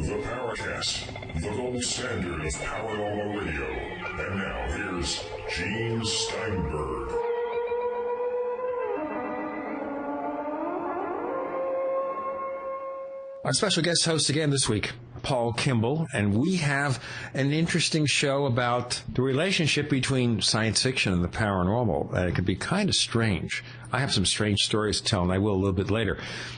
The Paracast, the gold standard of paranormal radio. And now here's Gene Steinberg. Our special guest host again this week, Paul Kimball, and we have an interesting show about the relationship between science fiction and the paranormal. And it can be kind of strange. I have some strange stories to tell, and I will a little bit later.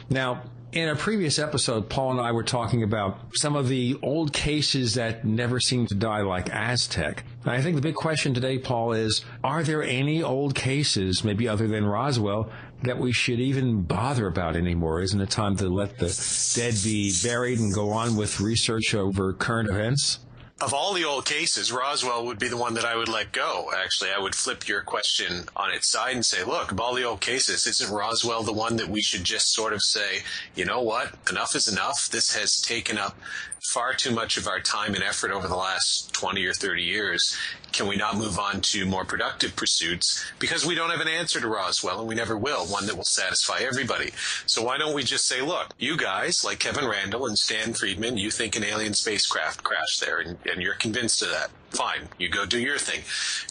Now, in a previous episode, Paul and I were talking about some of the old cases that never seem to die, like Aztec. And I think the big question today, Paul, is, are there any old cases, maybe other than Roswell, that we should even bother about anymore? Isn't it time to let the dead be buried and go on with research over current events? Of all the old cases, Roswell would be the one that I would let go. Actually, I would flip your question on its side and say, look, of all the old cases, isn't Roswell the one that we should just sort of say, you know what, enough is enough. This has taken up far too much of our time and effort over the last 20 or 30 years. Can we not move on to more productive pursuits? Because we don't have an answer to Roswell, and we never will, one that will satisfy everybody. So why don't we just say, look, you guys, like Kevin Randall and Stan Friedman, you think an alien spacecraft crashed there, and you're convinced of that. Fine, you go do your thing.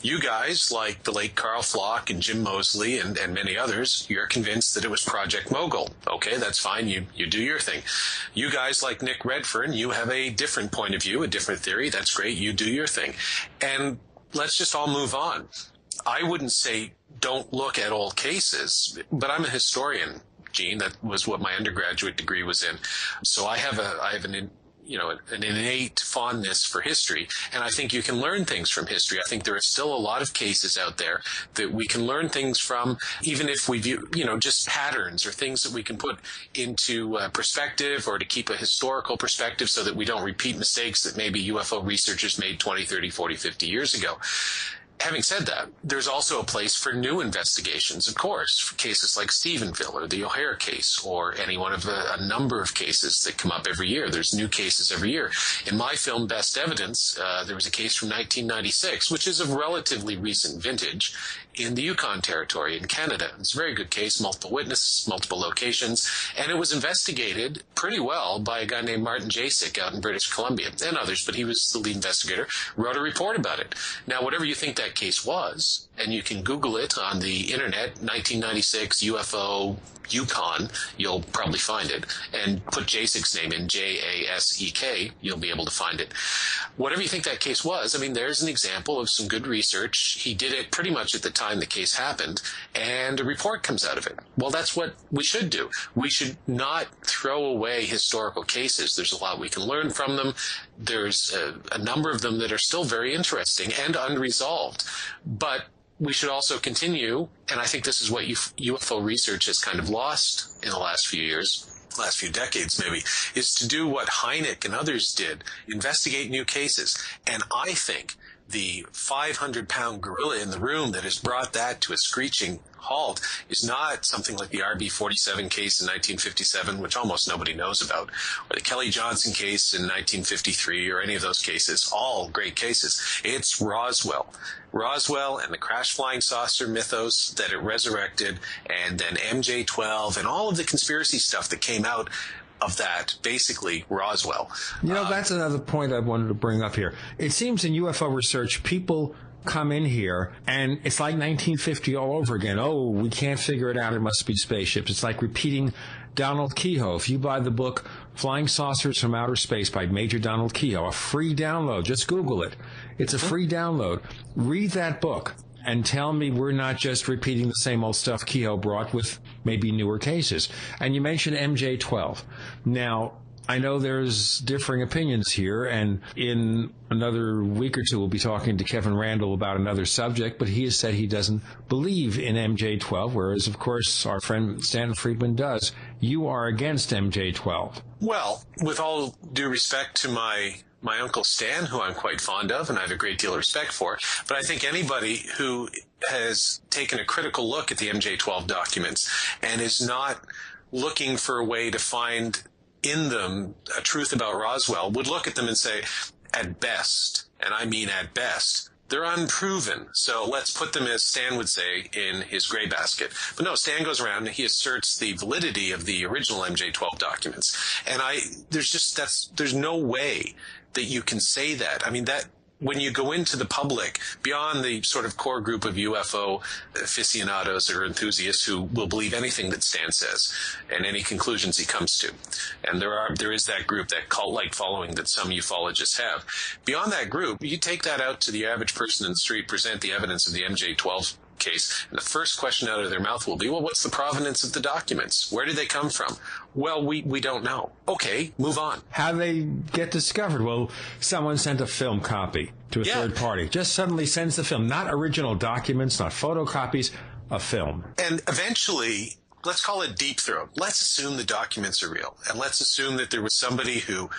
You guys, like the late Carl Flock and Jim Moseley and many others, you're convinced that it was Project Mogul. Okay, that's fine. You do your thing. You guys, like Nick Redfern, you have a different point of view, a different theory. That's great. You do your thing. And let's just all move on. I wouldn't say don't look at old cases, but I'm a historian, Gene. That was what my undergraduate degree was in. So I have an innate fondness for history, and I think you can learn things from history. I think there are still a lot of cases out there that we can learn things from, even if we view, just patterns or things that we can put into perspective, or to keep a historical perspective so that we don't repeat mistakes that maybe UFO researchers made 20, 30, 40, 50 years ago. Having said that, there's also a place for new investigations, of course, for cases like Stephenville or the O'Hare case, or any one of a number of cases that come up every year. There's new cases every year. In my film, Best Evidence, there was a case from 1996, which is of relatively recent vintage, in the Yukon Territory in Canada. It's a very good case, multiple witnesses, multiple locations, and it was investigated pretty well by a guy named Martin Jasek out in British Columbia, and others, but he was the lead investigator, wrote a report about it. Now, whatever you think that case was, and you can Google it on the internet, 1996 UFO Yukon, you'll probably find it, and put Jasek's name in, Jasek, you'll be able to find it. Whatever you think that case was, there's an example of some good research. He did it pretty much at the time the case happened, and a report comes out of it. Well, that's what we should do. We should not throw away historical cases. There's a lot we can learn from them. There's a number of them that are still very interesting and unresolved. But we should also continue, and I think this is what UFO research has kind of lost in the last few years, last few decades maybe, is to do what Hynek and others did, investigate new cases. And I think the 500-pound gorilla in the room that has brought that to a screeching halt is not something like the RB-47 case in 1957, which almost nobody knows about, or the Kelly Johnson case in 1953, or any of those cases, all great cases. It's Roswell and the crash flying saucer mythos that it resurrected, and then MJ-12 and all of the conspiracy stuff that came out of that, basically Roswell. That's another point I wanted to bring up here. It seems in UFO research, people come in here and it's like 1950 all over again. Oh, we can't figure it out. It must be spaceships. It's like repeating Donald Kehoe. If you buy the book Flying Saucers from Outer Space by Major Donald Kehoe, a free download, just Google it. It's a free download. Read that book and tell me we're not just repeating the same old stuff Kehoe brought with maybe newer cases. And you mentioned MJ-12. Now, I know there's differing opinions here, and in another week or two we'll be talking to Kevin Randall about another subject, but he has said he doesn't believe in MJ-12, whereas, of course, our friend Stanton Friedman does. You are against MJ-12. Well, with all due respect to my Uncle Stan, who I'm quite fond of and I have a great deal of respect for, but I think anybody who has taken a critical look at the MJ-12 documents and is not looking for a way to find in them a truth about Roswell would look at them and say, at best, and I mean at best, they're unproven. So let's put them, as Stan would say, in his gray basket. But no, Stan goes around and he asserts the validity of the original MJ-12 documents. And there's no way that you can say that. I mean, that when you go into the public, beyond the sort of core group of UFO aficionados or enthusiasts who will believe anything that Stan says and any conclusions he comes to, and there is that group, that cult-like following that some ufologists have. Beyond that group, you take that out to the average person in the street, present the evidence of the MJ-12 case, and the first question out of their mouth will be, well, what's the provenance of the documents? Where did they come from? Well, we don't know. Okay, move on. How they get discovered? Well, someone sent a film copy to a third party. Just suddenly sends the film. Not original documents, not photocopies, a film. And eventually, let's call it deep throat. Let's assume the documents are real. And let's assume that there was somebody who,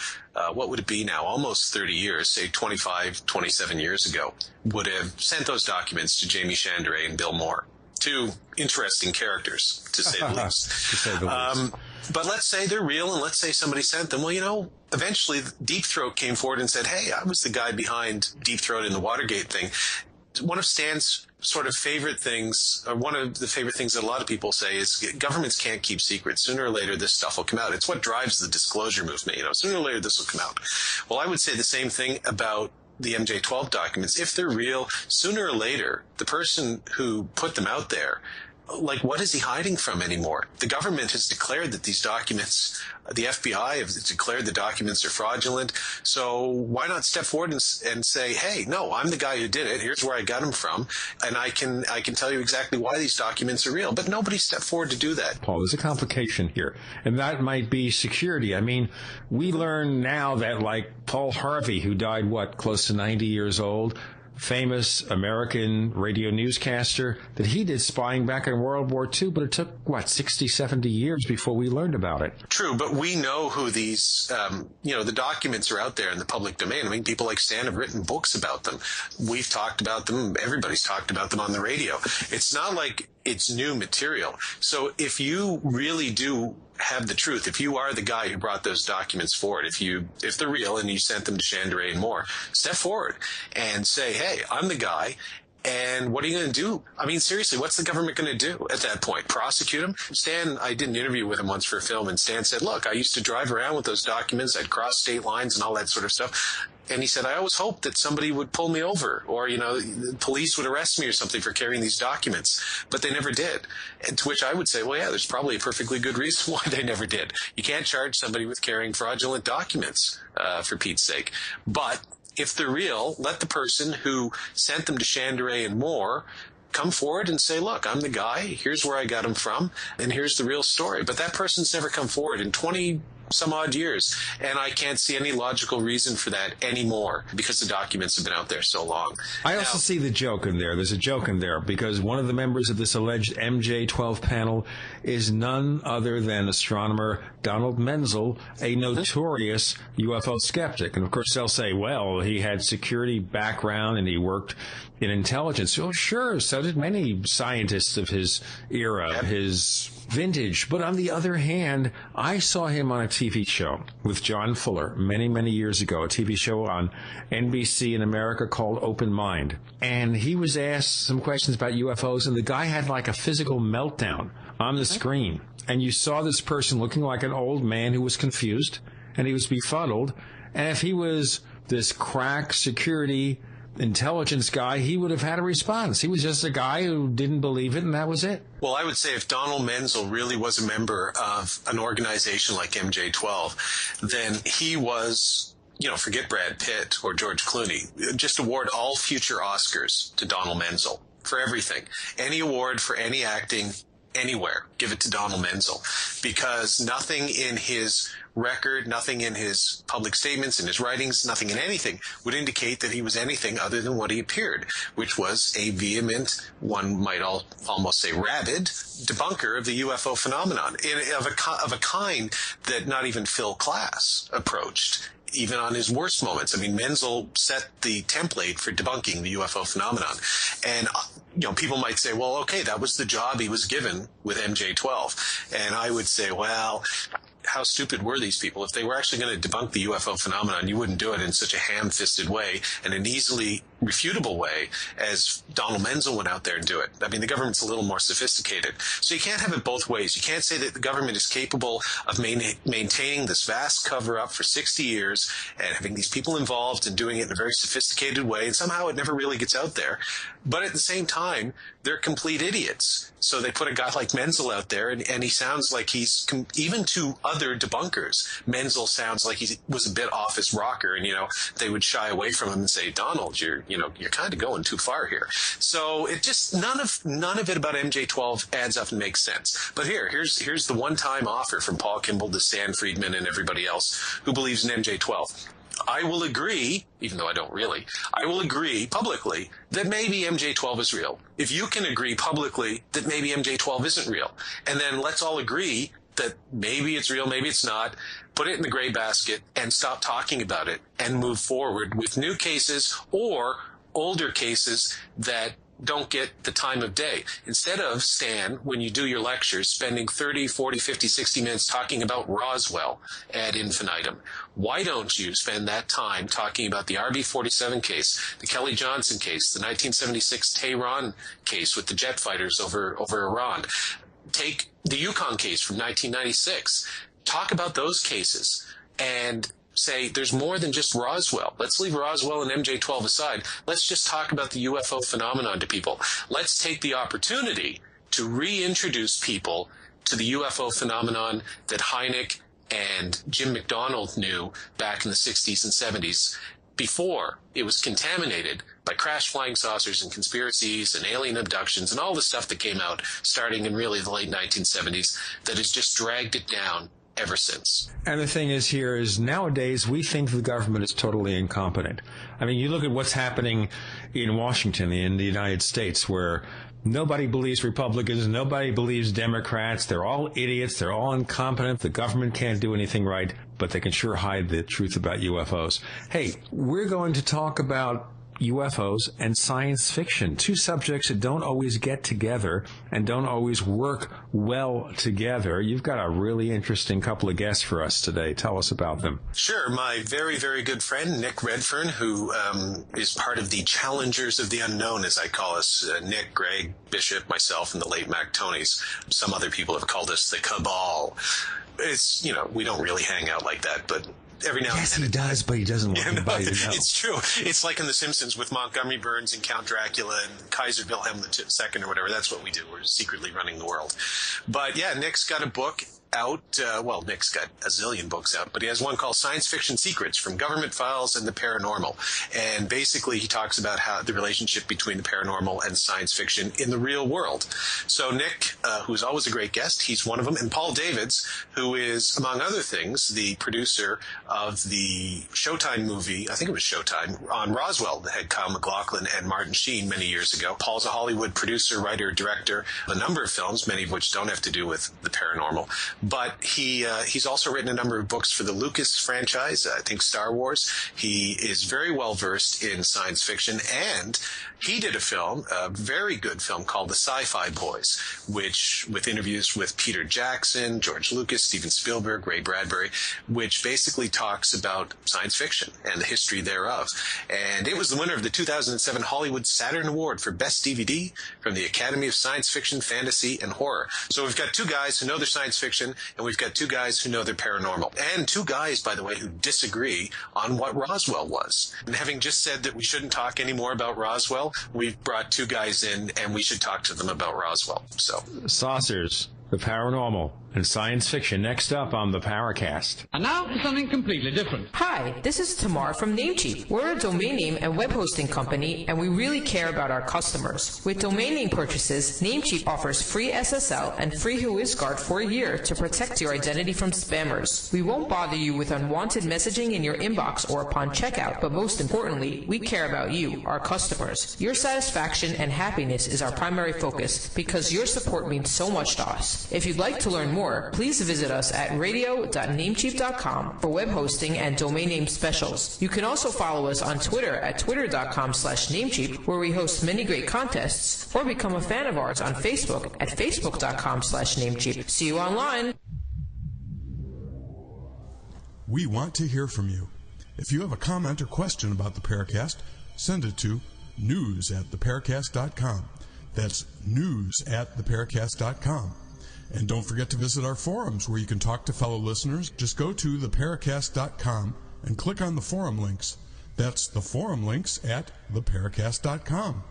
what would it be now, almost 30 years, say 25, 27 years ago, would have sent those documents to Jamie Chandray and Bill Moore. Two interesting characters, to say the least. To say the least. But let's say they're real, and let's say somebody sent them. Well, eventually Deep Throat came forward and said, hey, I was the guy behind Deep Throat in the Watergate thing. One of Stan's sort of favorite things, or one of the favorite things that a lot of people say, is governments can't keep secrets. Sooner or later, this stuff will come out. It's what drives the disclosure movement. Sooner or later, this will come out. Well, I would say the same thing about the MJ-12 documents. If they're real, sooner or later, the person who put them out there, like, what is he hiding from anymore? The government has declared that these documents, the FBI has declared the documents are fraudulent. So why not step forward and say, hey, no, I'm the guy who did it. Here's where I got them from. And I can tell you exactly why these documents are real. But nobody stepped forward to do that. Paul, there's a complication here. And that might be security. I mean, we learn now that, like, Paul Harvey, who died, close to 90 years old, famous American radio newscaster, that he did spying back in World War II, but it took, 60, 70 years before we learned about it. True, but we know who these, the documents are out there in the public domain. I mean, people like Stan have written books about them. We've talked about them. Everybody's talked about them on the radio. It's not like it's new material. So if you really do have the truth, if you are the guy who brought those documents forward, if they're real and you sent them to Chandray and Moore, step forward and say, hey, I'm the guy. And what are you going to do? I mean, seriously, what's the government going to do at that point? Prosecute him? Stan, I did an interview with him once for a film, and Stan said, look, I used to drive around with those documents. I'd cross state lines and all that sort of stuff. And he said, I always hoped that somebody would pull me over, or, the police would arrest me or something for carrying these documents. But they never did. And to which I would say, well, yeah, there's probably a perfectly good reason why they never did. You can't charge somebody with carrying fraudulent documents, for Pete's sake. But if they're real, let the person who sent them to Chandray and Moore come forward and say, look, I'm the guy. Here's where I got them from, and here's the real story. But that person's never come forward in 20 some odd years, and I can't see any logical reason for that anymore because the documents have been out there so long. I also see the joke in there. There's a joke in there because one of the members of this alleged MJ-12 panel is none other than astronomer Donald Menzel, a notorious UFO skeptic. And of course they'll say, well, he had security background and he worked in intelligence. Well, sure, so did many scientists of his era, his vintage. But on the other hand, I saw him on a TV show with John Fuller many, many years ago, a TV show on NBC in America called Open Mind. And he was asked some questions about UFOs, and the guy had like a physical meltdown on the screen. And you saw this person looking like an old man who was confused, and he was befuddled. And if he was this crack security intelligence guy, he would have had a response. He was just a guy who didn't believe it, and that was it. Well, I would say if Donald Menzel really was a member of an organization like MJ-12, then he was, forget Brad Pitt or George Clooney. Just award all future Oscars to Donald Menzel for everything. Any award for any acting anywhere, give it to Donald Menzel, because nothing in his record, nothing in his public statements, in his writings, nothing in anything would indicate that he was anything other than what he appeared, which was a vehement, one might almost say rabid, debunker of the UFO phenomenon, of a kind that not even Phil Klass approached, even on his worst moments. I mean, Menzel set the template for debunking the UFO phenomenon. And people might say, well, okay, that was the job he was given with MJ-12. And I would say, well, how stupid were these people? If they were actually going to debunk the UFO phenomenon, you wouldn't do it in such a ham-fisted way and an easily refutable way as Donald Menzel went out there and do it. I mean, the government's a little more sophisticated. So you can't have it both ways. You can't say that the government is capable of maintaining this vast cover-up for 60 years and having these people involved and doing it in a very sophisticated way, and somehow it never really gets out there. But at the same time, they're complete idiots. So they put a guy like Menzel out there, and he sounds like he's, even to other debunkers, Menzel sounds like he was a bit off his rocker, and, they would shy away from him and say, Donald, you're kind of going too far here. So it just, none of it about MJ-12 adds up and makes sense. But here's the one-time offer from Paul Kimball to Stan Friedman and everybody else who believes in MJ-12. I will agree, even though I don't really, I will agree publicly that maybe MJ-12 is real. If you can agree publicly that maybe MJ-12 isn't real, and then let's all agree that maybe it's real, maybe it's not, put it in the gray basket and stop talking about it and move forward with new cases or older cases that don't get the time of day. Instead of, Stan, when you do your lectures, spending 30, 40, 50, 60 minutes talking about Roswell ad infinitum, why don't you spend that time talking about the RB-47 case, the Kelly Johnson case, the 1976 Tehran case with the jet fighters over Iran? Take the Yukon case from 1996. Talk about those cases and say there's more than just Roswell. Let's leave Roswell and MJ-12 aside. Let's just talk about the UFO phenomenon to people. Let's take the opportunity to reintroduce people to the UFO phenomenon that Hynek and Jim McDonald knew back in the 60s and 70s before it was contaminated by crash flying saucers and conspiracies and alien abductions and all the stuff that came out starting in really the late 1970s that has just dragged it down ever since. And the thing is here is nowadays we think the government is totally incompetent. I mean, you look at what's happening in Washington, in the United States, where nobody believes Republicans, nobody believes Democrats. They're all idiots. They're all incompetent. The government can't do anything right, but they can sure hide the truth about UFOs. Hey, we're going to talk about UFOs and science fiction, two subjects that don't always get together and don't always work well together. You've got a really interesting couple of guests for us today. Tell us about them. Sure. My very, very good friend, Nick Redfern, who is part of the Challengers of the Unknown, as I call us. Nick, Greg, Bishop, myself, and the late Mac Tonys. Some other people have called us the Cabal. It's, we don't really hang out like that, but every now and then. Yes, he does, but he doesn't want anybody to know. It's true. It's like in The Simpsons with Montgomery Burns and Count Dracula and Kaiser Wilhelm II or whatever. That's what we do. We're secretly running the world. But yeah, Nick's got a book out. Nick's got a zillion books out, but he has one called Science Fiction Secrets from Government Files and the Paranormal. And basically he talks about how the relationship between the paranormal and science fiction in the real world. So Nick, who's always a great guest, he's one of them. And Paul Davids, who is, among other things, the producer of the Showtime movie, I think it was Showtime, on Roswell that had Kyle MacLachlan and Martin Sheen many years ago. Paul's a Hollywood producer, writer, director of a number of films, many of which don't have to do with the paranormal. But he's also written a number of books for the Lucas franchise, I think Star Wars. He is very well versed in science fiction, and he did a film, a very good film called The Sci-Fi Boys, which with interviews with Peter Jackson, George Lucas, Steven Spielberg, Ray Bradbury, which basically talks about science fiction and the history thereof. And it was the winner of the 2007 Hollywood Saturn Award for Best DVD from the Academy of Science Fiction, Fantasy, and Horror. So we've got two guys who know their science fiction, and we've got two guys who know they're paranormal. And two guys, by the way, who disagree on what Roswell was. And having just said that we shouldn't talk anymore about Roswell, we've brought two guys in, and we should talk to them about Roswell. So saucers, the paranormal, and science fiction. Next up on the Paracast. And now for something completely different. Hi, this is Tamar from Namecheap. We're a domain name and web hosting company, and we really care about our customers. With domain name purchases, Namecheap offers free SSL and free WhoisGuard for a year to protect your identity from spammers. We won't bother you with unwanted messaging in your inbox or upon checkout, but most importantly, we care about you, our customers. Your satisfaction and happiness is our primary focus because your support means so much to us. If you'd like to learn more, more, please visit us at radio.namecheap.com for web hosting and domain name specials. You can also follow us on Twitter at twitter.com/namecheap, where we host many great contests, or become a fan of ours on Facebook at facebook.com/namecheap. See you online. We want to hear from you. If you have a comment or question about the Paracast, send it to news@theparacast.com. That's news@theparacast.com. And don't forget to visit our forums where you can talk to fellow listeners. Just go to theparacast.com and click on the forum links. That's the forum links at theparacast.com.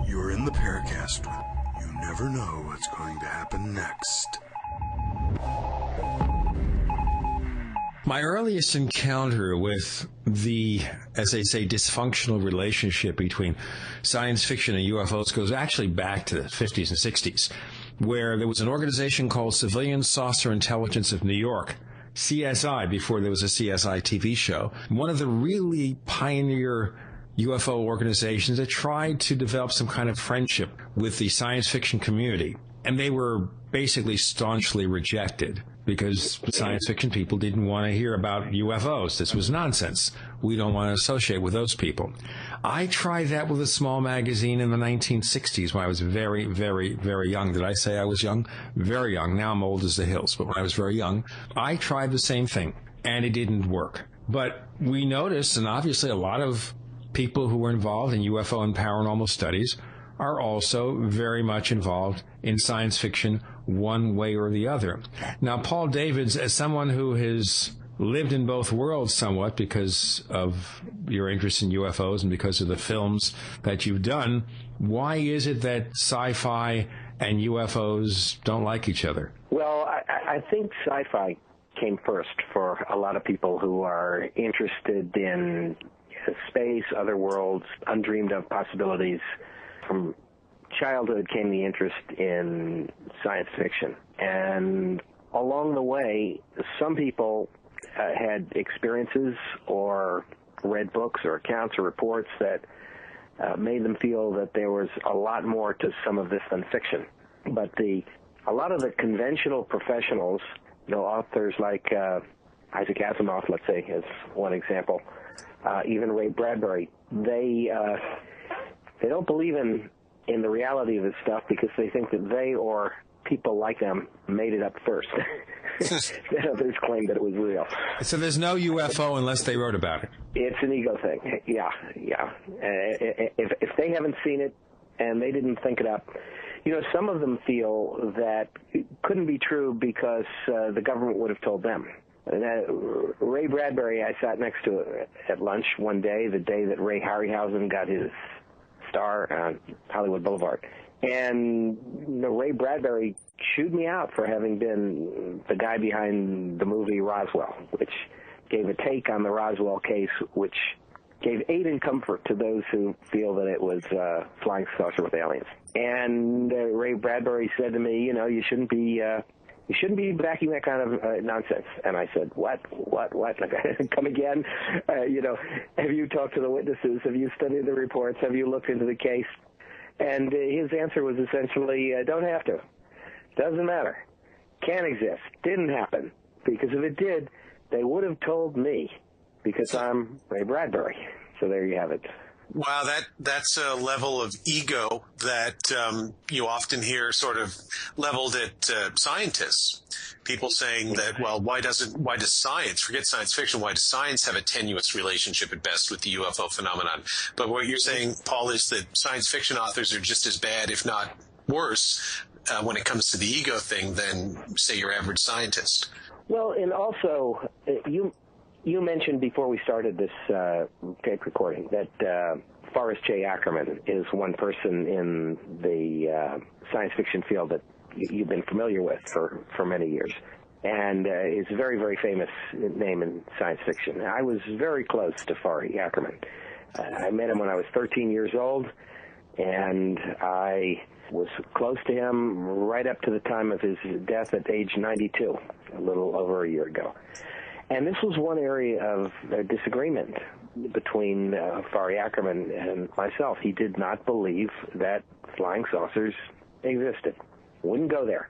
You're in the Paracast. You never know what's going to happen next. My earliest encounter with the, as they say, dysfunctional relationship between science fiction and UFOs goes actually back to the 50s and 60s, where there was an organization called Civilian Saucer Intelligence of New York, CSI, before there was a CSI TV show. One of the really pioneer UFO organizations that tried to develop some kind of friendship with the science fiction community. And they were basically staunchly rejected because science fiction people didn't want to hear about UFOs. This was nonsense. We don't want to associate with those people. I tried that with a small magazine in the 1960s when I was very, very, very young. Did I say I was young? Very young. Now I'm old as the hills. But when I was very young, I tried the same thing, and it didn't work. But we noticed, and obviously a lot of people who were involved in UFO and paranormal studies are also very much involved in science fiction one way or the other. Now, Paul Davids, as someone who has lived in both worlds somewhat because of your interest in UFOs and because of the films that you've done, why is it that sci-fi and UFOs don't like each other? Well, I think sci-fi came first for a lot of people who are interested in space, other worlds, undreamed of possibilities. From childhood came the interest in science fiction. And along the way, some people had experiences or read books or accounts or reports that made them feel that there was a lot more to some of this than fiction. But a lot of the conventional professionals, authors like Isaac Asimov, let's say, as one example, even Ray Bradbury, they don't believe in the reality of this stuff because they think that they or people like them made it up first. Then others claim that it was real. So there's no UFO unless they wrote about it. It's an ego thing. Yeah. If they haven't seen it and they didn't think it up, some of them feel that it couldn't be true because the government would have told them. Ray Bradbury, I sat next to at lunch one day, the day that Ray Harryhausen got his star on Hollywood Boulevard. And Ray Bradbury chewed me out for having been the guy behind the movie Roswell, which gave a take on the Roswell case, which gave aid and comfort to those who feel that it was flying saucer with aliens. And Ray Bradbury said to me, you shouldn't be backing that kind of nonsense. And I said, what? Come again? Have you talked to the witnesses? Have you studied the reports? Have you looked into the case? And his answer was essentially, don't have to. Doesn't matter. Can't exist. Didn't happen. Because if it did, they would have told me, because I'm Ray Bradbury. So there you have it. Wow, that's a level of ego that you often hear sort of leveled at scientists. People saying that, well, why does science, forget science fiction, why does science have a tenuous relationship at best with the UFO phenomenon? But what you're saying, Paul, is that science fiction authors are just as bad, if not worse, when it comes to the ego thing than, say, your average scientist. Well, and also, you mentioned before we started this tape recording that Forrest J. Ackerman is one person in the science fiction field that you've been familiar with for many years. And is a very, very famous name in science fiction. I was very close to Forrest Ackerman. I met him when I was 13 years old, and I was close to him right up to the time of his death at age 92, a little over a year ago. And this was one area of disagreement between Fari Ackerman and myself. He did not believe that flying saucers existed. Wouldn't go there.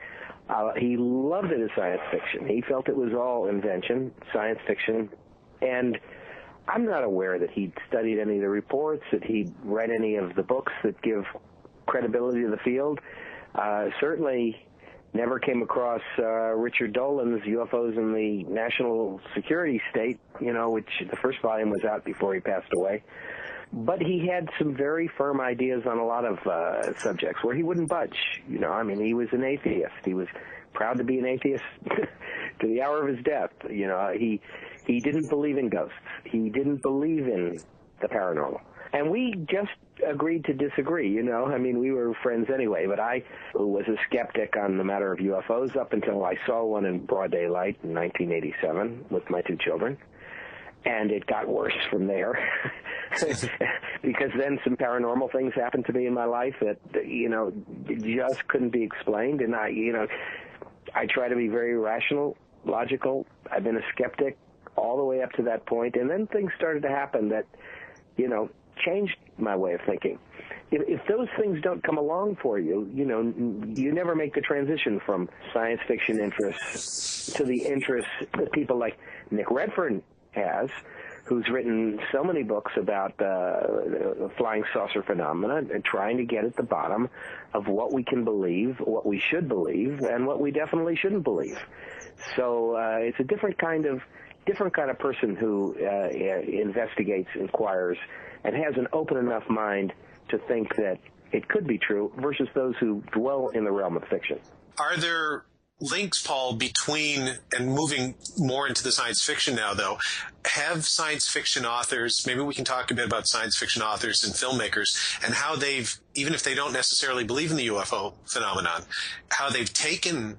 He loved it as science fiction. He felt it was all invention, science fiction, and I'm not aware that he'd studied any of the reports, that he'd read any of the books that give credibility to the field. Certainly never came across Richard Dolan's UFOs in the National Security State, which the first volume was out before he passed away. But he had some very firm ideas on a lot of subjects where he wouldn't budge. He was an atheist. He was proud to be an atheist to the hour of his death. He didn't believe in ghosts. He didn't believe in the paranormal. And we just agreed to disagree, we were friends anyway, but I was a skeptic on the matter of UFOs up until I saw one in broad daylight in 1987 with my two children. And it got worse from there because then some paranormal things happened to me in my life that, just couldn't be explained. And I try to be very rational, logical. I've been a skeptic all the way up to that point. And then things started to happen that, changed my way of thinking. If those things don't come along for you, you never make the transition from science fiction interests to the interests that people like Nick Redfern has, who's written so many books about flying saucer phenomena and trying to get at the bottom of what we can believe, what we should believe, and what we definitely shouldn't believe. So it's a different kind of person who investigates, inquires, and has an open enough mind to think that it could be true versus those who dwell in the realm of fiction. Are there links, Paul, between, and moving more into the science fiction now, though, have science fiction authors, maybe we can talk a bit about science fiction authors and filmmakers and how they've, even if they don't necessarily believe in the UFO phenomenon, how they've taken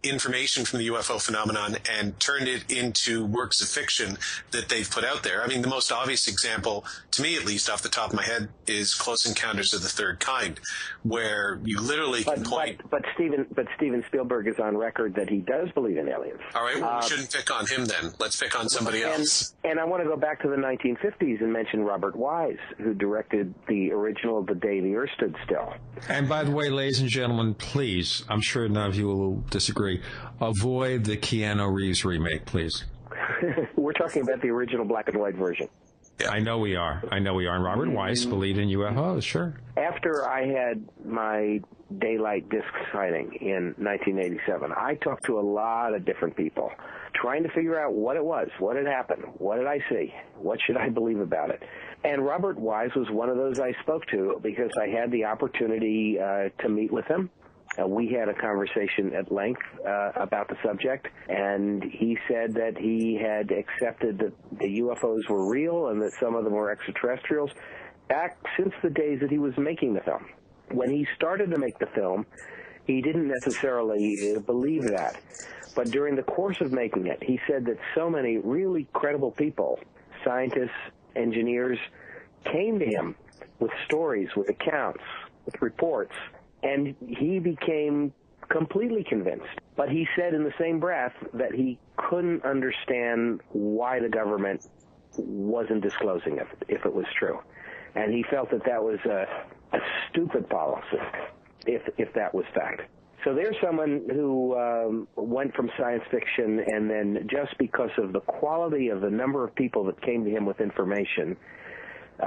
information from the UFO phenomenon and turned it into works of fiction that they've put out there. I mean, the most obvious example, to me at least, off the top of my head, is Close Encounters of the Third Kind, where you literally can point... But Steven Spielberg is on record that he does believe in aliens. All right, well, we shouldn't pick on him then. Let's pick on somebody else. And I want to go back to the 1950s and mention Robert Wise, who directed the original The Day the Earth Stood Still. And by the way, ladies and gentlemen, please, I'm sure none of you will disagree, avoid the Keanu Reeves remake, please. We're talking about the original black and white version. Yeah. I know we are. And Robert Weiss believed in UFOs, sure. After I had my daylight disc sighting in 1987, I talked to a lot of different people trying to figure out what it was, what had happened, what did I see, what should I believe about it. And Robert Wise was one of those I spoke to because I had the opportunity to meet with him. We had a conversation at length about the subject, and he said that he had accepted that the UFOs were real and that some of them were extraterrestrials back since the days that he was making the film. When he started to make the film, he didn't necessarily believe that. But during the course of making it, he said that so many really credible people, scientists, engineers, came to him with stories, with accounts, with reports, and he became completely convinced. But he said in the same breath that he couldn't understand why the government wasn't disclosing it if it was true. And he felt that that was a stupid policy if that was fact. So there's someone who went from science fiction, and then just because of the quality of the number of people that came to him with information,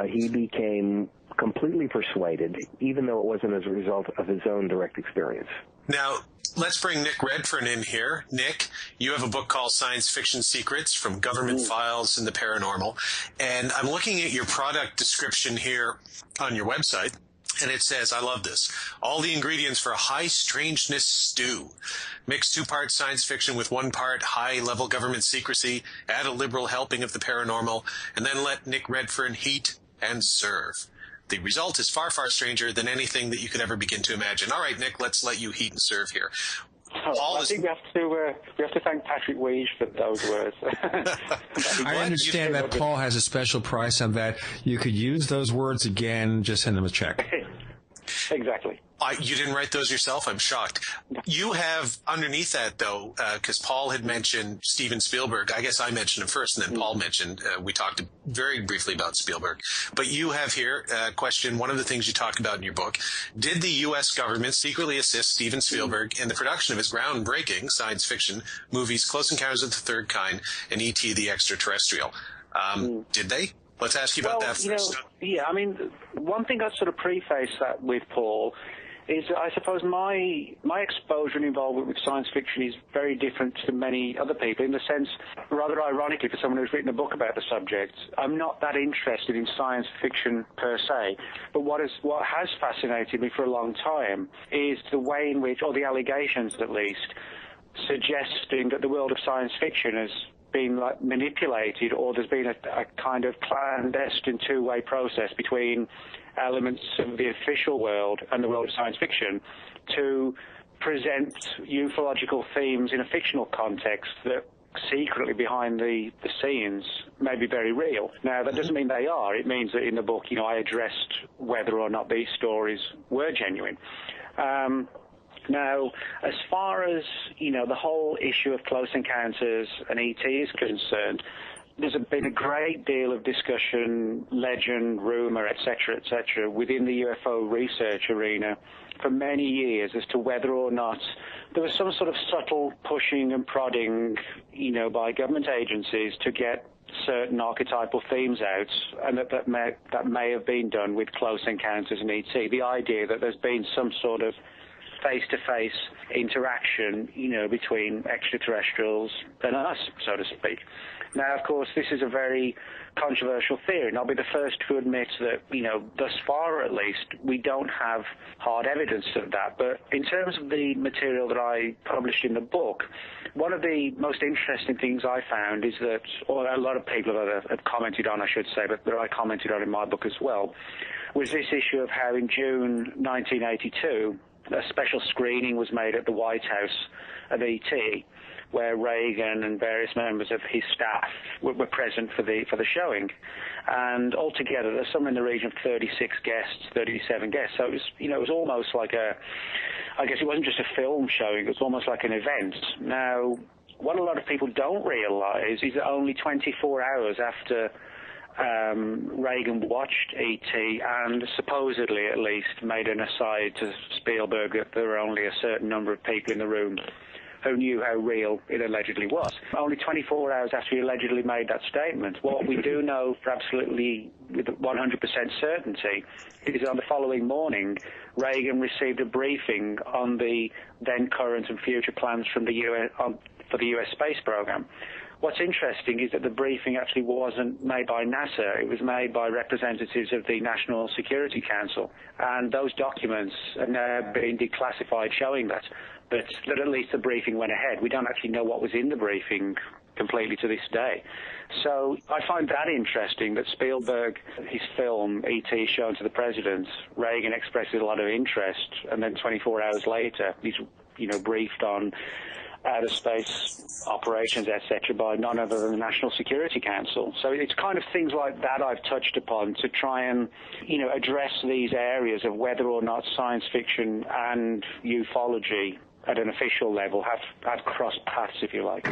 he became completely persuaded, even though it wasn't as a result of his own direct experience. Now, let's bring Nick Redfern in here. Nick, you have a book called Science Fiction Secrets, From Government Files and the Paranormal. And I'm looking at your product description here on your website, and it says, I love this, all the ingredients for a high strangeness stew. Mix 2 parts science fiction with 1 part high-level government secrecy, add a liberal helping of the paranormal, and then let Nick Redfern heat and serve. The result is far, far stranger than anything that you could ever begin to imagine. All right, Nick, let's let you heat and serve here. I think we have to thank Patrick Weege for those words. I understand that Paul has a special price on that. You could use those words again. Just send him a check. Exactly. You didn't write those yourself? I'm shocked. You have, underneath that, though, because Paul had mentioned Steven Spielberg. I guess I mentioned him first, and then Paul mentioned, we talked very briefly about Spielberg. But you have here a question, one of the things you talk about in your book. Did the U.S. government secretly assist Steven Spielberg in the production of his groundbreaking science fiction movies Close Encounters of the Third Kind and E.T. the Extraterrestrial? Did they? Let's ask you about that first. Yeah, I mean, one thing I'd sort of preface that with, Paul, is I suppose my exposure and involvement with science fiction is very different to many other people, in the sense, rather ironically for someone who's written a book about the subject, I'm not that interested in science fiction per se, but what has fascinated me for a long time is the way in which, or the allegations at least, suggesting that the world of science fiction has been manipulated, or there's been a kind of clandestine two-way process between elements of the official world and the world of science fiction to present ufological themes in a fictional context that secretly behind the scenes may be very real. Now, that doesn't mean they are. It means that in the book, I addressed whether or not these stories were genuine. Now, as far as, the whole issue of Close Encounters and E.T. is concerned, there's been a great deal of discussion, legend, rumor, etc., within the UFO research arena for many years as to whether or not there was some sort of subtle pushing and prodding, by government agencies to get certain archetypal themes out, and that may have been done with Close Encounters and E.T. The idea that there's been some sort of face-to-face interaction, between extraterrestrials and us, so to speak. Now, of course, this is a very controversial theory, and I'll be the first to admit that, thus far at least, we don't have hard evidence of that. But in terms of the material that I published in the book, one of the most interesting things I found is that, or a lot of people have commented on, I should say, but that I commented on in my book as well, was this issue of how in June 1982, a special screening was made at the White House of E.T., where Reagan and various members of his staff were present for the showing. And altogether, there's somewhere in the region of 36 guests, 37 guests. So it was, it was almost like I guess it wasn't just a film showing, it was almost like an event. Now, what a lot of people don't realize is that only 24 hours after Reagan watched E.T. and supposedly at least made an aside to Spielberg that there were only a certain number of people in the room who knew how real it allegedly was. Only 24 hours after he allegedly made that statement, what we do know for absolutely with 100% certainty is on the following morning, Reagan received a briefing on the then current and future plans from the for the U.S. space program. What's interesting is that the briefing actually wasn't made by NASA. It was made by representatives of the National Security Council. And those documents are now being declassified, showing that at least the briefing went ahead. We don't actually know what was in the briefing completely to this day. So I find that interesting, that Spielberg, his film, E.T., shown to the president, Reagan expresses a lot of interest, and then 24 hours later, he's briefed on outer space operations, etc., by none other than the National Security Council. So it's kind of things like that I've touched upon to try and, address these areas of whether or not science fiction and ufology at an official level have crossed paths, if you like.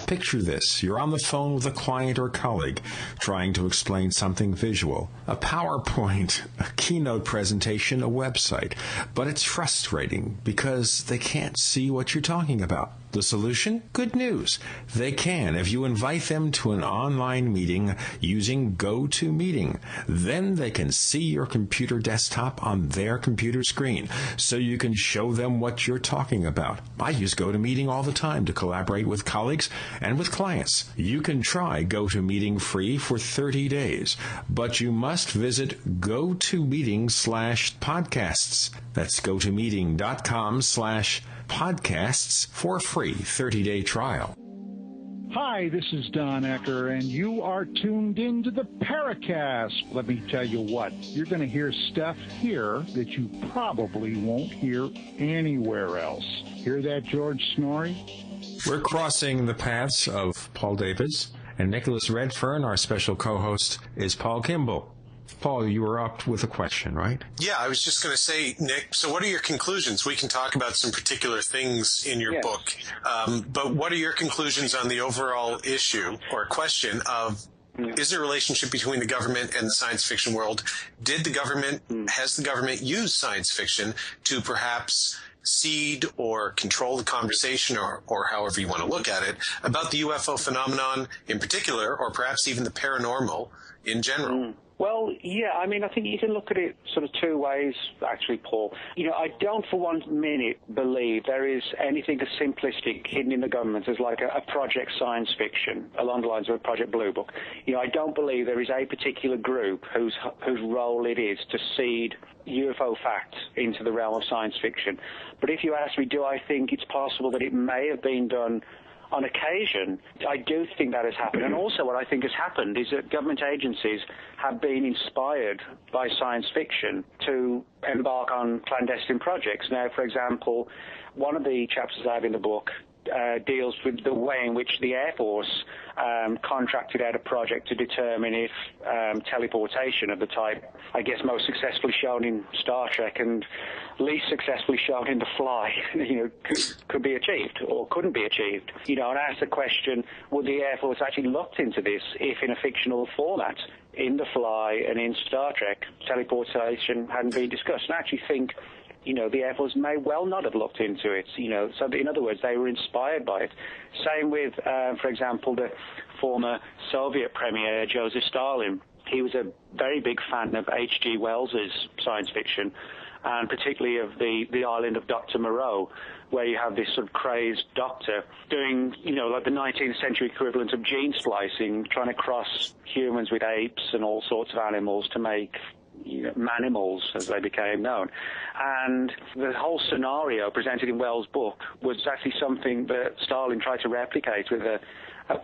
Picture this. You're on the phone with a client or colleague trying to explain something visual. A PowerPoint, a keynote presentation, a website. But it's frustrating because they can't see what you're talking about. The solution? Good news. They can if you invite them to an online meeting using GoToMeeting. Then they can see your computer desktop on their computer screen, so you can show them what you're talking about. I use GoToMeeting all the time to collaborate with colleagues and with clients. You can try GoToMeeting free for 30 days, but you must visit GoToMeeting/podcasts. That's GoToMeeting.com/podcasts for a free 30-day trial. Hi, this is Don Ecker, and you are tuned into the Paracast. Let me tell you what, you're going to hear stuff here that you probably won't hear anywhere else. Hear that, George Snorri? We're crossing the paths of Paul Davids And Nicholas Redfern, our special co-host, is Paul Kimball. Paul, you were up with a question, right? Yeah, I was just going to say, Nick, so what are your conclusions? We can talk about some particular things in your book, but what are your conclusions on the overall issue or question of, is there a relationship between the government and the science fiction world? Has the government used science fiction to perhaps seed or control the conversation, or however you want to look at it, about the UFO phenomenon in particular, or perhaps even the paranormal in general? Well, yeah, I mean, I think you can look at it sort of two ways, actually, Paul. You know, I don't for 1 minute believe there is anything as simplistic hidden in the government as like a project science fiction along the lines of a Project Blue Book. You know, I don't believe there is a particular group whose role it is to seed UFO facts into the realm of science fiction. But if you ask me, do I think it's possible that it may have been done on occasion, I do think that has happened. And also what I think has happened is that government agencies have been inspired by science fiction to embark on clandestine projects. Now, for example, one of the chapters I have in the book deals with the way in which the Air Force contracted out a project to determine if teleportation of the type, I guess, most successfully shown in Star Trek and least successfully shown in The Fly, you know, could be achieved or couldn't be achieved. You know, and I asked the question, would the Air Force actually looked into this if in a fictional format, in The Fly and in Star Trek, teleportation hadn't been discussed? And I actually think, you know, the Air Force may well not have looked into it, you know, so in other words, they were inspired by it. Same with, for example, the former Soviet premier, Joseph Stalin. He was a very big fan of H.G. Wells's science fiction, and particularly of the island of Dr. Moreau, where you have this sort of crazed doctor doing, you know, like the 19th century equivalent of gene splicing, trying to cross humans with apes and all sorts of animals to make, you know, manimals, as they became known. And the whole scenario presented in Wells' book was actually something that Stalin tried to replicate with a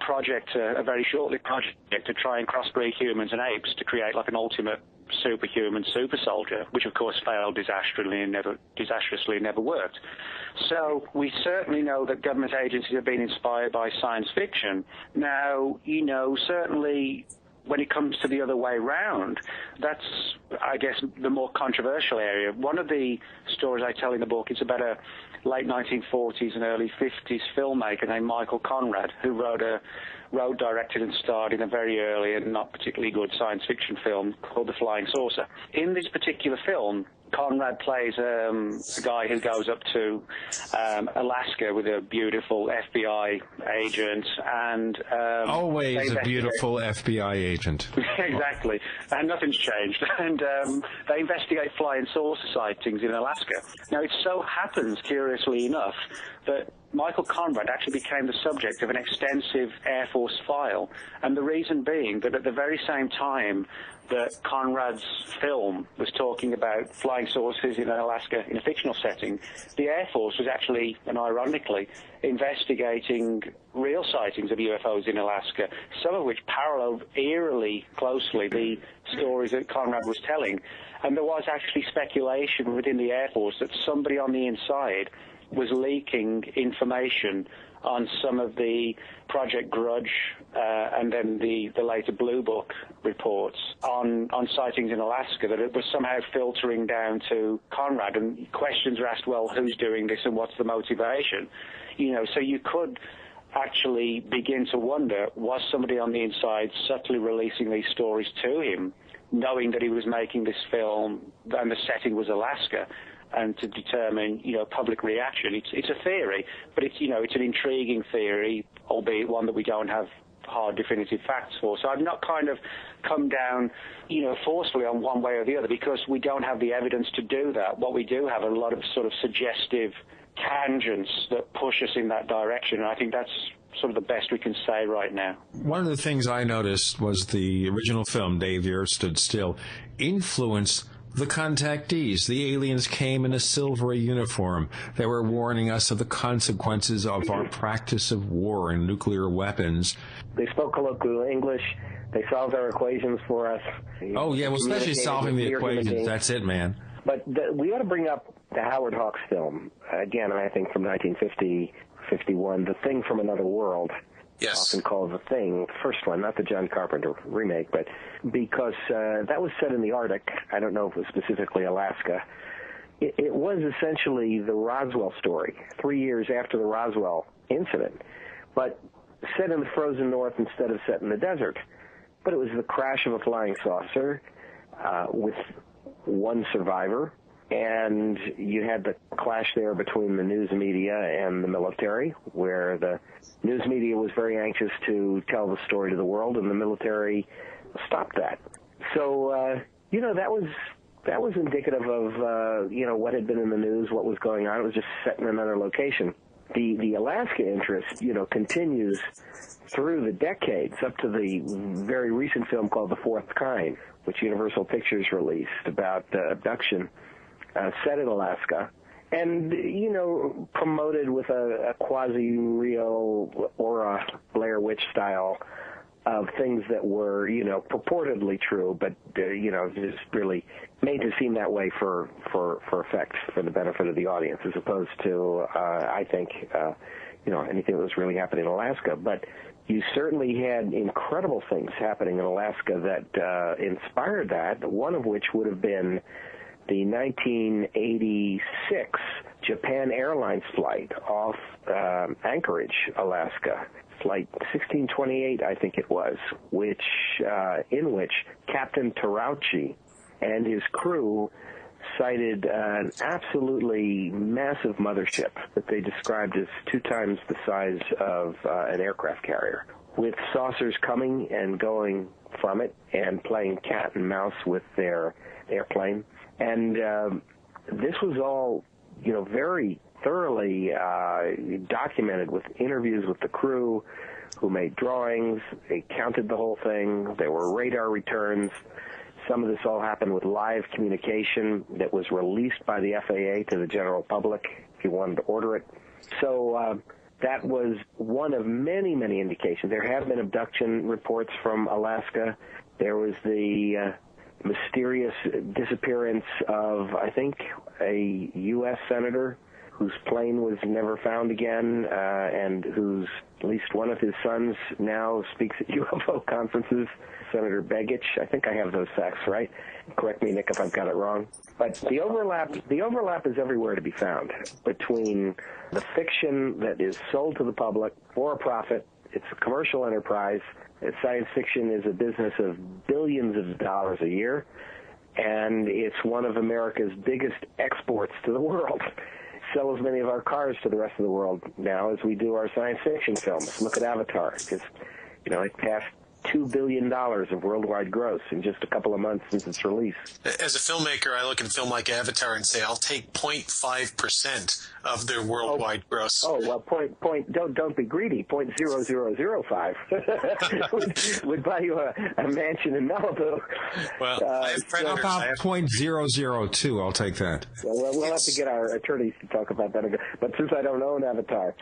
project, a very short-lived project, to try and crossbreed humans and apes to create like an ultimate superhuman super soldier, which of course failed disastrously and never worked. So we certainly know that government agencies have been inspired by science fiction. Now, you know, certainly when it comes to the other way round, that's, I guess, the more controversial area. One of the stories I tell in the book is about a late 1940s and early 50s filmmaker named Michael Conrad, who wrote, directed and starred in a very early and not particularly good science fiction film called The Flying Saucer. In this particular film, Conrad plays a guy who goes up to Alaska with a beautiful FBI agent, and always a beautiful FBI agent. Exactly, and nothing's changed. And they investigate flying saucer sightings in Alaska. Now, it so happens, curiously enough, that Michael Conrad actually became the subject of an extensive Air Force file, and the reason being that at the very same time that Conrad's film was talking about flying saucers in Alaska in a fictional setting, the Air Force was actually, and ironically, investigating real sightings of UFOs in Alaska, some of which paralleled eerily closely the stories that Conrad was telling. And there was actually speculation within the Air Force that somebody on the inside was leaking information on some of the Project Grudge and then the later Blue Book reports on sightings in Alaska, that it was somehow filtering down to Conrad, and questions were asked, well, who's doing this and what's the motivation? You know, so you could actually begin to wonder, was somebody on the inside subtly releasing these stories to him, knowing that he was making this film and the setting was Alaska, and to determine, you know, public reaction. It's a theory, but it's, you know, it's an intriguing theory, albeit one that we don't have hard definitive facts for. So I've not kind of come down, you know, forcefully on one way or the other, because we don't have the evidence to do that. What we do have are a lot of sort of suggestive tangents that push us in that direction, and I think that's sort of the best we can say right now. One of the things I noticed was the original film, Dave, the Earth Stood Still, influenced the contactees. The aliens came in a silvery uniform. They were warning us of the consequences of our practice of war and nuclear weapons. They spoke colloquial English. They solved our equations for us. Oh, yeah, well, especially solving the equations. That's it, man. But we ought to bring up the Howard Hawks film, again, I think from 1950, 51, The Thing from Another World. often called The Thing, first one, not the John Carpenter remake, but because that was set in the Arctic. I don't know if it was specifically Alaska. It was essentially the Roswell story, 3 years after the Roswell incident, but set in the frozen north instead of set in the desert. But it was the crash of a flying saucer with one survivor, and you had the clash there between the news media and the military, where the news media was very anxious to tell the story to the world, and the military stopped that. So, that was indicative of, what had been in the news, what was going on. It was just set in another location. The Alaska interest, continues through the decades up to the very recent film called The Fourth Kind, which Universal Pictures released about abduction, set in Alaska, and, promoted with a quasi-real aura Blair Witch style of things that were, purportedly true, but, just really made to seem that way for effect, for the benefit of the audience, as opposed to, I think, anything that was really happening in Alaska. But you certainly had incredible things happening in Alaska that inspired that, one of which would have been the 1986 Japan Airlines flight off Anchorage, Alaska. Flight 1628, I think it was, in which Captain Terauchi and his crew sighted an absolutely massive mothership that they described as 2 times the size of an aircraft carrier, with saucers coming and going from it and playing cat and mouse with their airplane. And this was all, very thoroughly documented with interviews with the crew who made drawings. They counted the whole thing. There were radar returns. Some of this all happened with live communication that was released by the FAA to the general public if you wanted to order it. So that was one of many, many indications. There have been abduction reports from Alaska. There was the mysterious disappearance of, I think, a U.S. senator whose plane was never found again, and whose, at least one of his sons now speaks at UFO conferences, Senator Begich. I think I have those facts right. Correct me, Nick, if I've got it wrong. But the overlap is everywhere to be found between the fiction that is sold to the public for a profit. It's a commercial enterprise. Science fiction is a business of billions of dollars a year, and it's one of America's biggest exports to the world. Sell as many of our cars to the rest of the world now as we do our science fiction films. Look at Avatar. It passed $2 billion of worldwide gross in just a couple of months since its release. As a filmmaker, I look at a film like Avatar and say, I'll take 0.5% of their worldwide gross. Oh, well, don't be greedy. 0.0005 would buy you a mansion in Malibu. Well, I have predators. How about 0.002? I'll take that. Well, we'll have to get our attorneys to talk about that. But since I don't own Avatar,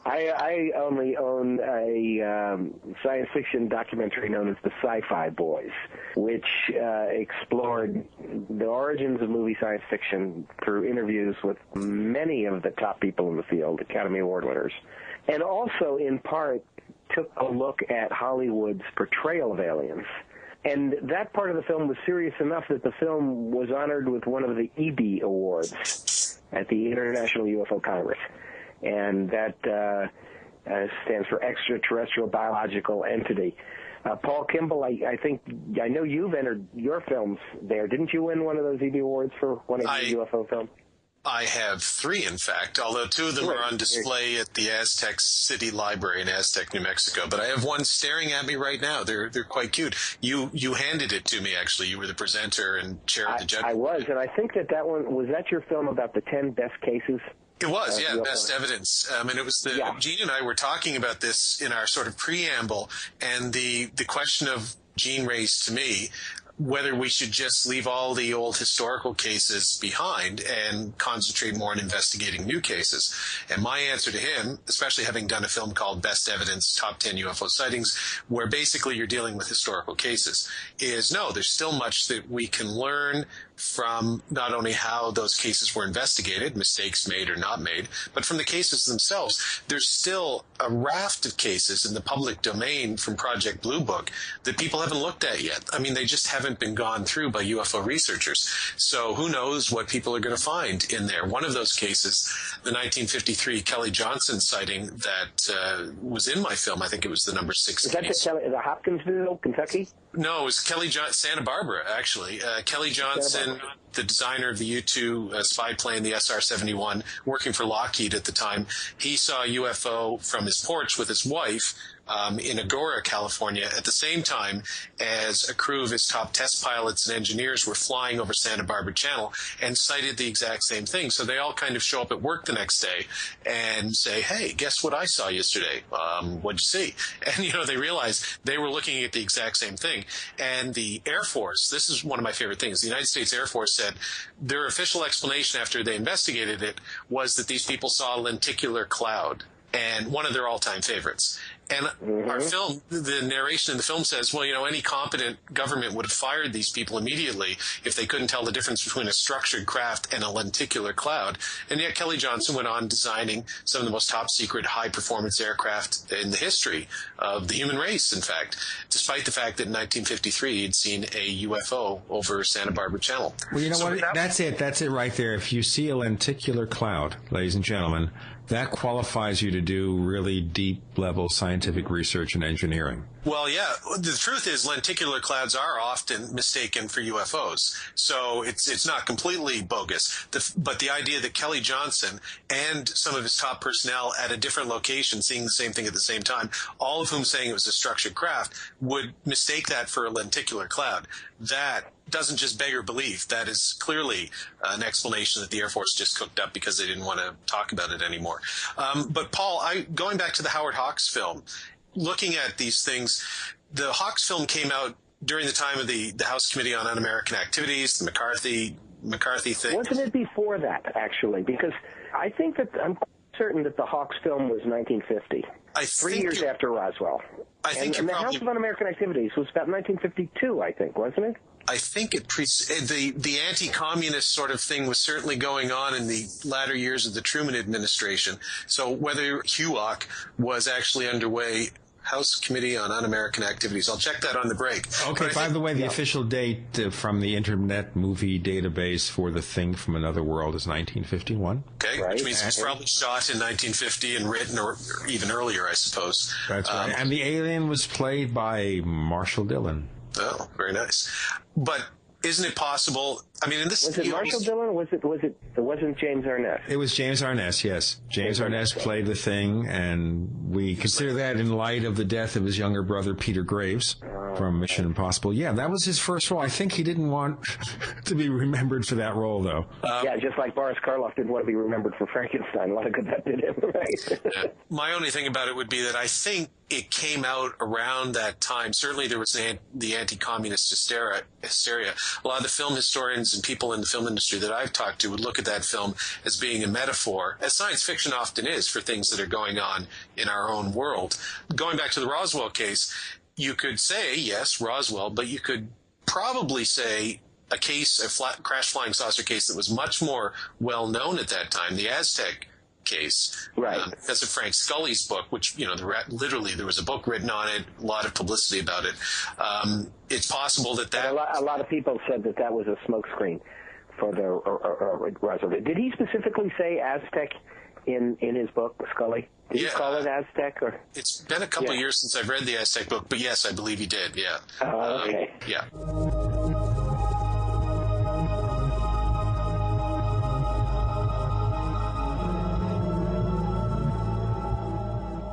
I only own a science fiction documentary known as the Sci-Fi Boys, which explored the origins of movie science fiction through interviews with many of the top people in the field, Academy Award winners, and also in part took a look at Hollywood's portrayal of aliens. And that part of the film was serious enough that the film was honored with one of the EB Awards at the International UFO Congress. And that stands for Extraterrestrial Biological Entity. Paul Kimball, I know you've entered your films there. Didn't you win one of those EB Awards for one of your UFO films? I have 3, in fact, although 2 of them are on display at the Aztec City Library in Aztec, New Mexico. But I have one staring at me right now. They're quite cute. You handed it to me, actually. You were the presenter and chair of the judge. I was, and I think that one, was that your film about the 10 best cases? It was, yeah, Best Evidence. And it was Gene and I were talking about this in our sort of preamble, and the question of Gene raised to me whether we should just leave all the old historical cases behind and concentrate more on investigating new cases. And my answer to him, especially having done a film called Best Evidence, Top 10 UFO Sightings, where basically you're dealing with historical cases, is no, there's still much that we can learn from not only how those cases were investigated, mistakes made or not made, but from the cases themselves. There's still a raft of cases in the public domain from Project Blue Book that people haven't looked at yet. I mean, they just haven't been gone through by UFO researchers. So who knows what people are going to find in there. One of those cases, the 1953 Kelly Johnson sighting that was in my film, I think it was the number 6 case. Is that the Hopkinsville, Kentucky? No, it was Santa Barbara, actually. Kelly Johnson, the designer of the U-2 spy plane, the SR-71, working for Lockheed at the time, he saw a UFO from his porch with his wife in Agoura, California, at the same time as a crew of his top test pilots and engineers were flying over Santa Barbara Channel and sighted the exact same thing. So they all kind of show up at work the next day and say, hey, guess what I saw yesterday? What'd you see? And, they realized they were looking at the exact same thing. And the Air Force, this is one of my favorite things, the United States Air Force said their official explanation after they investigated it was that these people saw a lenticular cloud, and one of their all-time favorites. And our film, the narration in the film says, well, any competent government would have fired these people immediately if they couldn't tell the difference between a structured craft and a lenticular cloud. And yet Kelly Johnson went on designing some of the most top-secret, high-performance aircraft in the history of the human race, in fact, despite the fact that in 1953 he'd seen a UFO over Santa Barbara Channel. Well, you know what? That's it. That's it right there. If you see a lenticular cloud, ladies and gentlemen, that qualifies you to do really deep-level scientific research and engineering. Well, yeah. The truth is lenticular clouds are often mistaken for UFOs. So it's not completely bogus. But the idea that Kelly Johnson and some of his top personnel at a different location seeing the same thing at the same time, all of whom saying it was a structured craft, would mistake that for a lenticular cloud, that doesn't just beg your belief. That is clearly an explanation that the Air Force just cooked up because they didn't want to talk about it anymore. But Paul, going back to the Howard Hawks film, looking at these things, the Hawks film came out during the time of the House Committee on Un-American Activities, the McCarthy thing. Wasn't it before that, actually? Because I think that I'm certain that the Hawks film was 1950. 3 years after Roswell. And the House of Un-American Activities was about 1952, I think, wasn't it? I think the anti-communist sort of thing was certainly going on in the latter years of the Truman administration. So whether HUAC was actually underway, House Committee on Un-American Activities. I'll check that on the break. Okay, by the way, the official date from the Internet Movie Database for The Thing from Another World is 1951. Okay, right. Which means it was probably shot in 1950 and written or even earlier, I suppose. That's right. And the alien was played by Marshall Dillon. Oh, very nice. But isn't it possible? I mean, in this was it Marshall Dillon? Or it wasn't James Arness? It was James Arness. Yes, James Arness played the Thing, and we consider that in light of the death of his younger brother Peter Graves from Mission Impossible. Yeah, that was his first role. I think he didn't want to be remembered for that role, though. Yeah, just like Boris Karloff didn't want to be remembered for Frankenstein. A lot of good that did him, right? Yeah. My only thing about it would be that I think it came out around that time. Certainly there was the anti-communist hysteria. A lot of the film historians and people in the film industry that I've talked to would look at that film as being a metaphor, as science fiction often is, for things that are going on in our own world. Going back to the Roswell case, you could say, yes, Roswell, but you could probably say a crash flying saucer case that was much more well known at that time, the Aztec case, right? Because of Frank Scully's book, which literally there was a book written on it, a lot of publicity about it. It's possible that a lot of people said that was a smokescreen for the Roswell. Did he specifically say Aztec in his book, Scully? Did he call it Aztec? Or it's been a couple of years since I've read the Aztec book, but yes, I believe he did. Yeah. Okay. Yeah.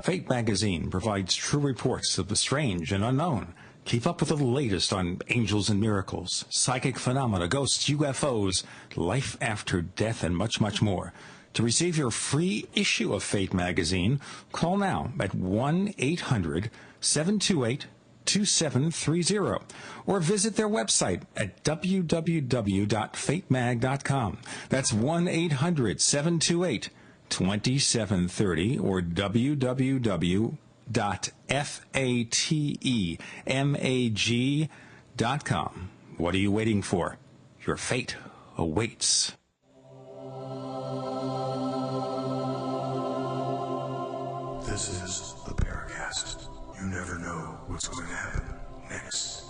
Fate magazine provides true reports of the strange and unknown. Keep up with the latest on angels and miracles, psychic phenomena, ghosts, UFOs, life after death, and much, much more. To receive your free issue of Fate magazine, call now at 1-800-728-2730 or visit their website at www.fatemag.com. That's 1-800-728-2730 or www.fatemag.com. What are you waiting for? Your fate awaits. This is the Paracast. You never know what's going to happen next.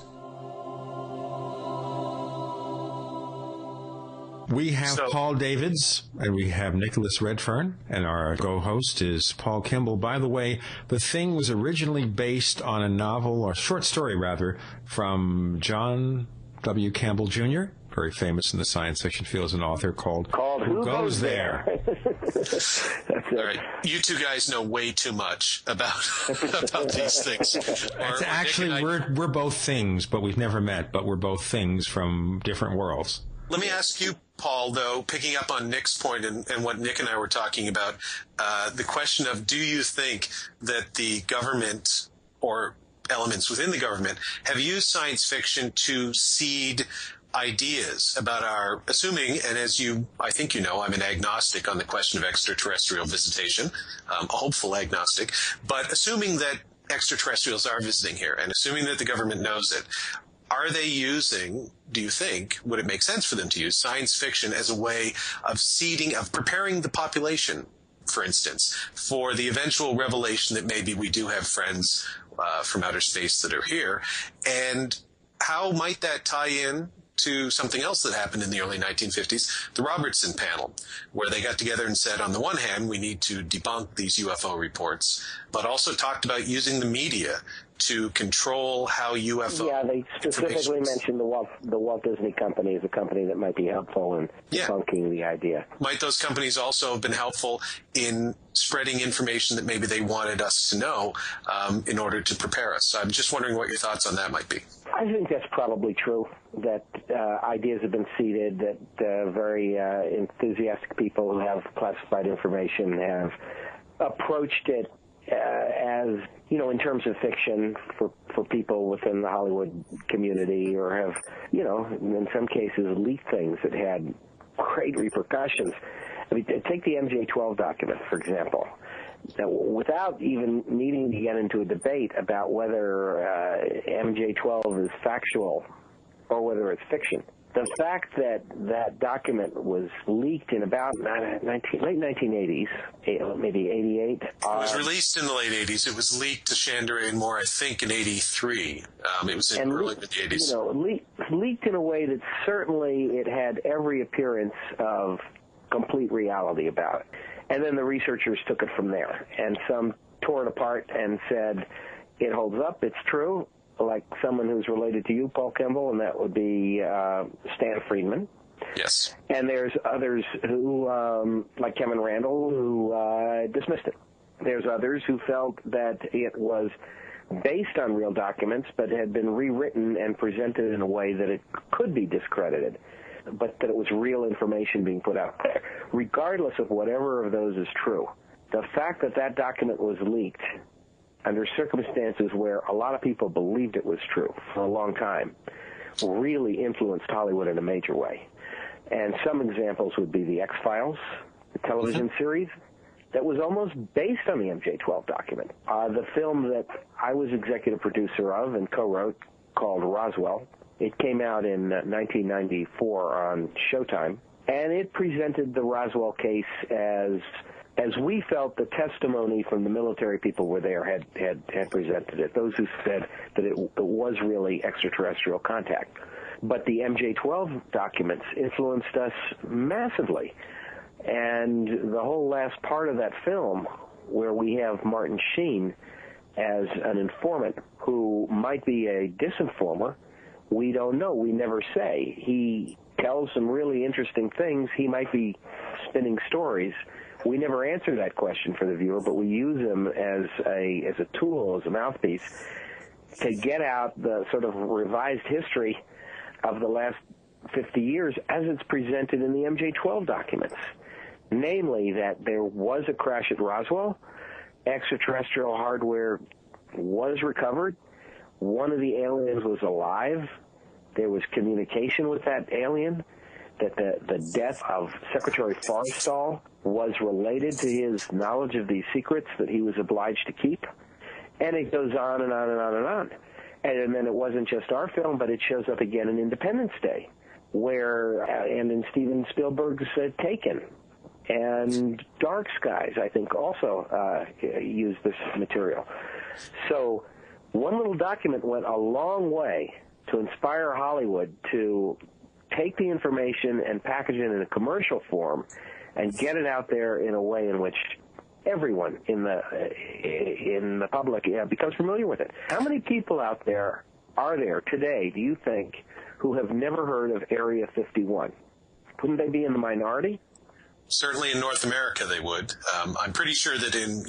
We have Paul Davids, and we have Nicholas Redfern, and our co-host is Paul Kimball. By the way, the thing was originally based on a novel, or short story rather, from John W. Campbell Jr., very famous in the science fiction field as an author, called Who Goes There? All right. You two guys know way too much about these things. Actually, we're both things, but we've never met, but we're both things from different worlds. Let me ask you, Paul, though, picking up on Nick's point and what Nick and I were talking about, the question of, do you think that the government or elements within the government have used science fiction to seed ideas about our, assuming, and as I think you know, I'm an agnostic on the question of extraterrestrial visitation, a hopeful agnostic, but assuming that extraterrestrials are visiting here and assuming that the government knows it, are they using, do you think, would it make sense for them to use science fiction as a way of seeding, of preparing the population, for instance, for the eventual revelation that maybe we do have friends from outer space that are here? And how might that tie in to something else that happened in the early 1950s, the Robertson panel, where they got together and said, on the one hand, we need to debunk these UFO reports, but also talked about using the media to control how UFO... Yeah, they specifically mentioned the Walt Disney Company as a company that might be helpful in debunking the idea. Might those companies also have been helpful in spreading information that maybe they wanted us to know in order to prepare us? So I'm just wondering what your thoughts on that might be. I think that's probably true, that ideas have been seeded, that very enthusiastic people who have classified information have approached it as, you know, in terms of fiction for people within the Hollywood community, or have, you know, in some cases leaked things that had great repercussions. I mean, take the MJ-12 document, for example. Now, without even needing to get into a debate about whether MJ-12 is factual or whether it's fiction, the fact that that document was leaked in about late 1980s, maybe 88. It was released in the late 80s. It was leaked to Chandra and Moore, I think, in 83. It was in early mid-80s. You know, leaked in a way that certainly it had every appearance of complete reality about it. And then the researchers took it from there, and some tore it apart and said, it holds up, it's true, like someone who's related to you, Paul Kimball, and that would be Stan Friedman. Yes. And there's others who, like Kevin Randall, who dismissed it. There's others who felt that it was based on real documents, but had been rewritten and presented in a way that it could be discredited, but that it was real information being put out there. Regardless of whatever of those is true, the fact that that document was leaked under circumstances where a lot of people believed it was true for a long time really influenced Hollywood in a major way. And some examples would be the X-Files, the television series, that was almost based on the MJ-12 document. The film that I was executive producer of and co-wrote, called Roswell, it came out in 1994 on Showtime, and it presented the Roswell case as we felt the testimony from the military people were there had presented it, those who said that it was really extraterrestrial contact. But the MJ-12 documents influenced us massively. And the whole last part of that film, where we have Martin Sheen as an informant who might be a disinformer, we don't know. We never say. He tells some really interesting things. He might be spinning stories. We never answer that question for the viewer, but we use him as a tool, as a mouthpiece, to get out the sort of revised history of the last 50 years as it's presented in the MJ-12 documents. Namely, that there was a crash at Roswell, extraterrestrial hardware was recovered, one of the aliens was alive, there was communication with that alien, that the death of Secretary Forrestal was related to his knowledge of these secrets that he was obliged to keep. And it goes on and on and on and on. And then it wasn't just our film, but it shows up again in Independence Day. and in Steven Spielberg's Taken. And Dark Skies, I think, also used this material. So one little document went a long way to inspire Hollywood to take the information and package it in a commercial form and get it out there in a way in which everyone in the public becomes familiar with it. How many people out there are there today, do you think, who have never heard of Area 51? Wouldn't they be in the minority? Certainly in North America they would. I'm pretty sure that in,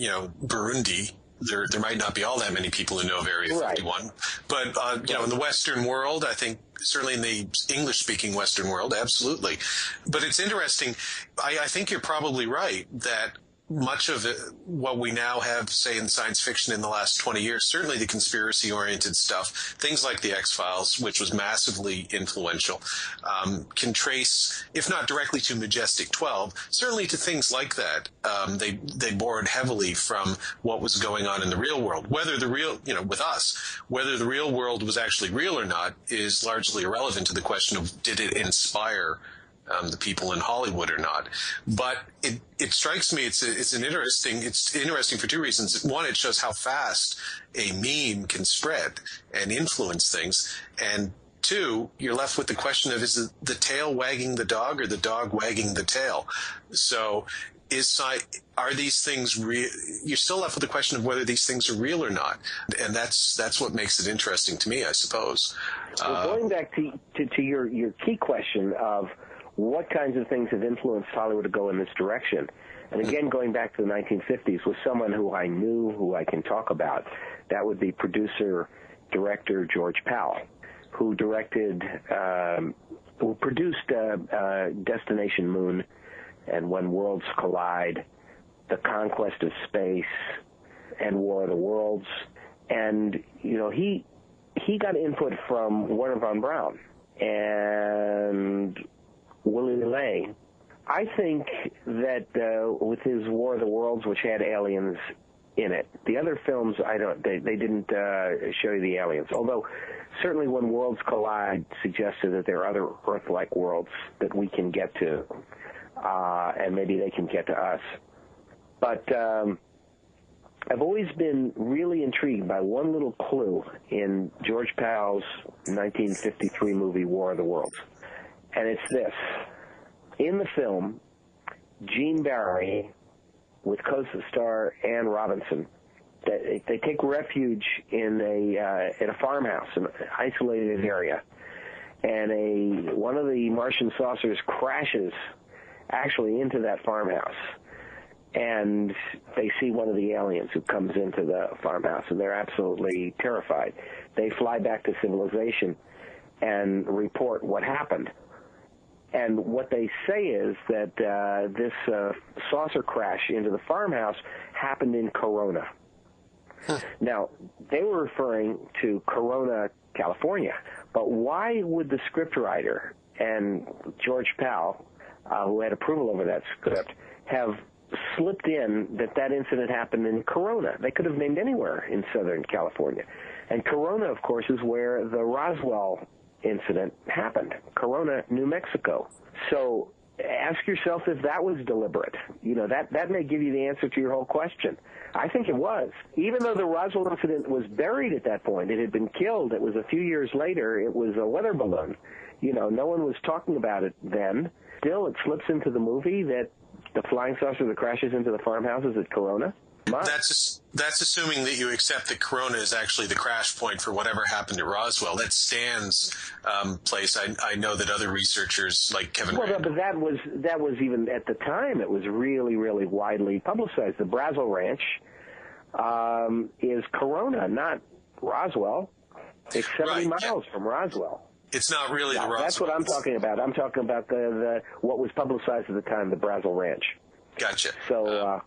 Burundi, there might not be all that many people who know of Area 51. But, in the Western world, I think, certainly in the English-speaking Western world, absolutely. But it's interesting. I think you're probably right that much of it, what we now have, say, in science fiction in the last 20 years, certainly the conspiracy-oriented stuff, things like the X-Files, which was massively influential, can trace, if not directly to Majestic 12, certainly to things like that. They borrowed heavily from what was going on in the real world. Whether the real, with us, whether the real world was actually real or not is largely irrelevant to the question of did it inspire the people in Hollywood or not. But it strikes me it's interesting for two reasons. One, it shows how fast a meme can spread and influence things. And two, you're left with the question of, is it the tail wagging the dog or the dog wagging the tail? So are these things real? You're still left with the question of whether these things are real or not. And that's what makes it interesting to me, I suppose. Well, going back to your key question of what kinds of things have influenced Hollywood to go in this direction? And again, going back to the 1950s, with someone who I knew, who I can talk about, that would be producer-director George Powell, who produced Destination Moon and When Worlds Collide, The Conquest of Space, and War of the Worlds. And, he got input from Werner von Braun and Willie LeLay. I think that with his War of the Worlds, which had aliens in it, the other films they didn't show you the aliens. Although certainly When Worlds Collide suggested that there are other Earth-like worlds that we can get to, and maybe they can get to us. But I've always been really intrigued by one little clue in George Powell's 1953 movie War of the Worlds. And it's this. In the film, Gene Barry, with co-star Anne Robinson, they take refuge in a farmhouse, an isolated area. And one of the Martian saucers crashes actually into that farmhouse. And they see one of the aliens who comes into the farmhouse, and they're absolutely terrified. They fly back to civilization and report what happened. And what they say is that this saucer crash into the farmhouse happened in Corona. Huh. Now, they were referring to Corona, California. But why would the scriptwriter and George Powell, who had approval over that script, have slipped in that incident happened in Corona? They could have named anywhere in Southern California. And Corona, of course, is where the Roswell incident happened. Corona, New Mexico. So ask yourself if that was deliberate. That may give you the answer to your whole question. I think it was. Even though the Roswell incident was buried at that point, it had been killed. It was a few years later. It was a weather balloon. No one was talking about it then. Still, it slips into the movie that the flying saucer that crashes into the farmhouse is at Corona. That's assuming that you accept that Corona is actually the crash point for whatever happened at Roswell. That's Stan's place. I know that other researchers like Kevin. Well, but that was even at the time. It was really, really widely publicized. The Brazil Ranch is Corona, not Roswell. It's 70 miles from Roswell. It's not really the Roswell. That's what I'm talking about. I'm talking about the what was publicized at the time, the Brazil Ranch. Gotcha. So.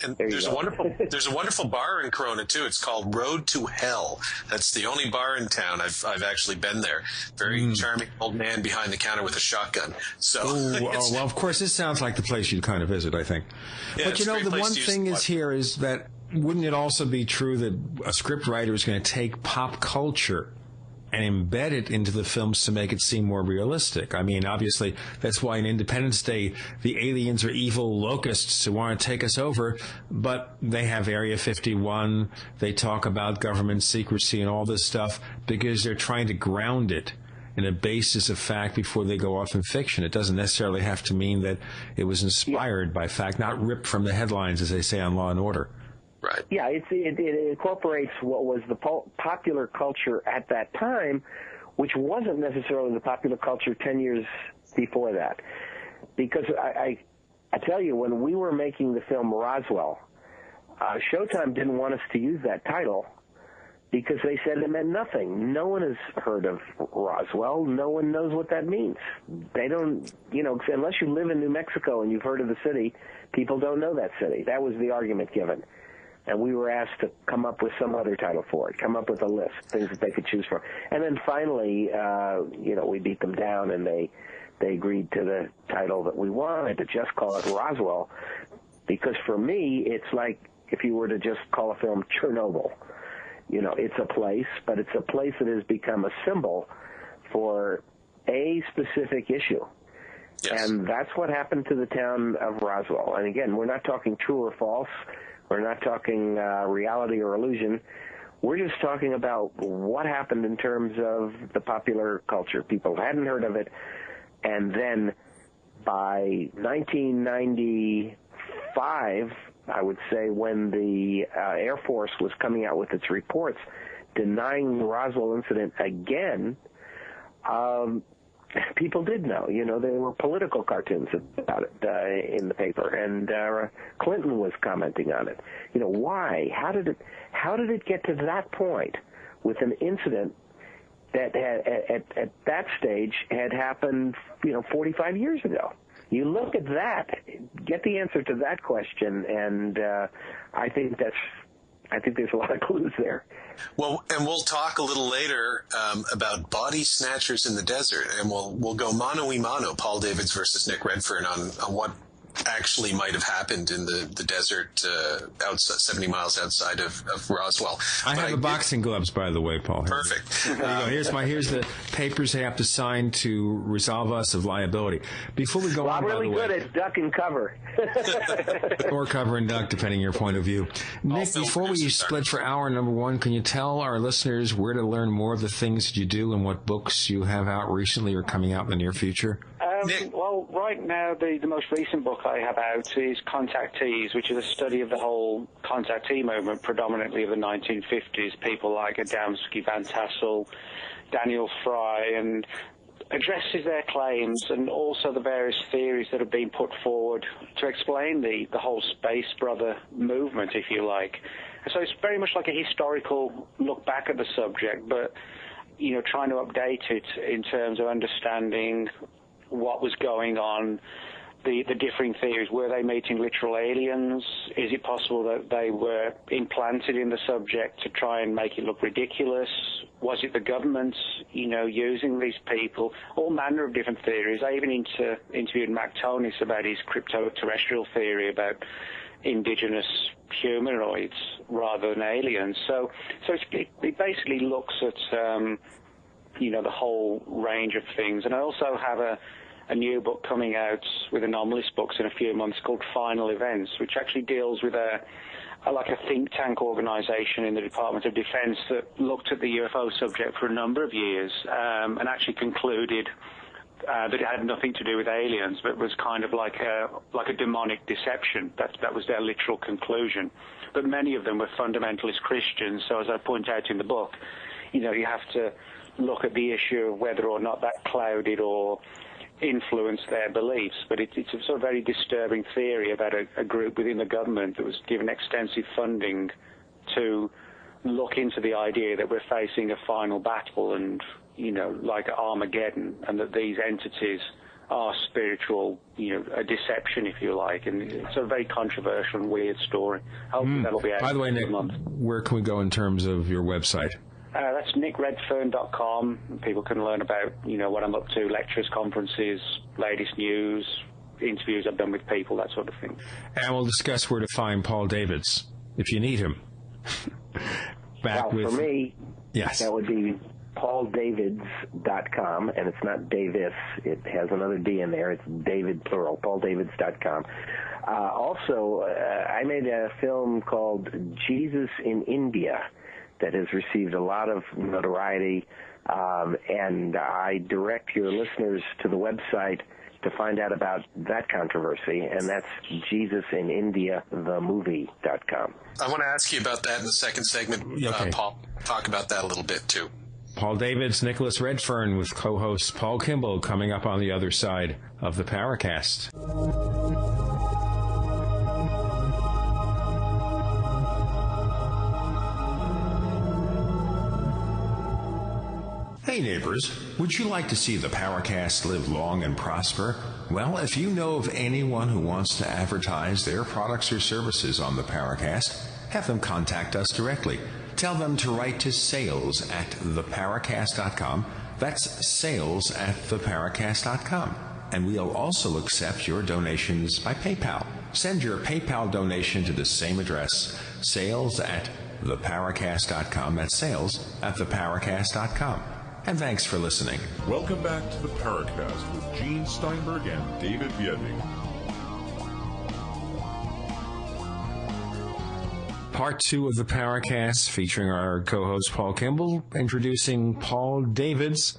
And there's a wonderful bar in Corona too. It's called Road to Hell. That's the only bar in town. I've actually been there. Very charming old man behind the counter with a shotgun. So well, of course, this sounds like the place you'd kind of visit, I think. Yeah, but the one thing is that wouldn't it also be true that a script writer is going to take pop culture and embed it into the films to make it seem more realistic. I mean, obviously, that's why in Independence Day, the aliens are evil locusts who want to take us over, but they have Area 51. They talk about government secrecy and all this stuff because they're trying to ground it in a basis of fact before they go off in fiction. It doesn't necessarily have to mean that it was inspired by fact, not ripped from the headlines, as they say on Law and Order. Right. Yeah, it incorporates what was the popular culture at that time, which wasn't necessarily the popular culture 10 years before that. Because I tell you, when we were making the film Roswell, Showtime didn't want us to use that title because they said it meant nothing. No one has heard of Roswell. No one knows what that means. They don't, unless you live in New Mexico and you've heard of the city, people don't know that city. That was the argument given. And we were asked to come up with some other title for it, come up with a list, things that they could choose from. And then finally, we beat them down, and they agreed to the title that we wanted, to just call it Roswell. Because for me, it's like if you were to just call a film Chernobyl. It's a place, but it's a place that has become a symbol for a specific issue. Yes. And that's what happened to the town of Roswell. And again, we're not talking true or false. We're not talking reality or illusion. We're just talking about what happened in terms of the popular culture. People hadn't heard of it. And then by 1995, I would say, when the Air Force was coming out with its reports denying the Roswell incident again, people did know. There were political cartoons about it in the paper, and Clinton was commenting on it. Why? How did it get to that point with an incident that at that stage had happened, 45 years ago? You look at that, get the answer to that question, and I think there's a lot of clues there. Well, and we'll talk a little later about body snatchers in the desert, and we'll go mano y mano, Paul Davids versus Nick Redfern, on what actually might have happened in the desert outside, 70 miles outside of Roswell. I have boxing gloves, by the way, Paul. Perfect. There you go. Here's the papers they have to sign to resolve us of liability. Before we go on, I'm really good at duck and cover. Or cover and duck, depending on your point of view. Nick, before we split for hour number one, can you tell our listeners where to learn more of the things that you do and what books you have out recently or coming out in the near future? Well, right now, the most recent book I have out is Contactees, which is a study of the whole contactee movement, predominantly of the 1950s, people like Adamski, Van Tassel, Daniel Fry, and addresses their claims and also the various theories that have been put forward to explain the whole space brother movement, if you like. So it's very much like a historical look back at the subject, but, trying to update it in terms of understanding what was going on, the differing theories. Were they meeting literal aliens? Is it possible that they were implanted in the subject to try and make it look ridiculous? Was it the government, using these people? All manner of different theories. I even interviewed Mac Tonis about his crypto-terrestrial theory about indigenous humanoids rather than aliens. So it basically looks at the whole range of things. And I also have a new book coming out with Anomalous Books in a few months called Final Events, which actually deals with a think tank organization in the Department of Defense that looked at the UFO subject for a number of years and actually concluded that it had nothing to do with aliens, but was kind of like a demonic deception. That was their literal conclusion. But many of them were fundamentalist Christians, so as I point out in the book, you have to look at the issue of whether or not that clouded or influenced their beliefs. But it's a sort of very disturbing theory about a group within the government that was given extensive funding to look into the idea that we're facing a final battle and, like Armageddon, and that these entities are spiritual, a deception, if you like. And it's a very controversial and weird story. Hopefully that'll be out. By the way, Nick, where can we go in terms of your website? That's nickredfern.com. People can learn about, what I'm up to, lectures, conferences, latest news, interviews I've done with people, that sort of thing. And we'll discuss where to find Paul Davids, if you need him. For me, yes, that would be pauldavids.com, and it's not Davis. It has another D in there. It's David, plural, pauldavids.com. Also, I made a film called Jesus in India that has received a lot of notoriety, and I direct your listeners to the website to find out about that controversy, and that's JesusInIndiaTheMovie.com. I want to ask you about that in the second segment, Okay. Paul. Talk about that a little bit, too. Paul Davids, Nicholas Redfern with co-host Paul Kimball coming up on the other side of the Paracast. Hey neighbors, would you like to see the Paracast live long and prosper? Well, if you know of anyone who wants to advertise their products or services on the Paracast, have them contact us directly. Tell them to write to sales@theparacast.com. That's sales@theparacast.com. And we'll also accept your donations by PayPal. Send your PayPal donation to the same address, sales@theparacast.com. That's sales@theparacast.com. And thanks for listening. Welcome back to the Paracast with Gene Steinberg and David Biedny. Part 2 of the Paracast featuring our co-host Paul Kimball, introducing Paul Davids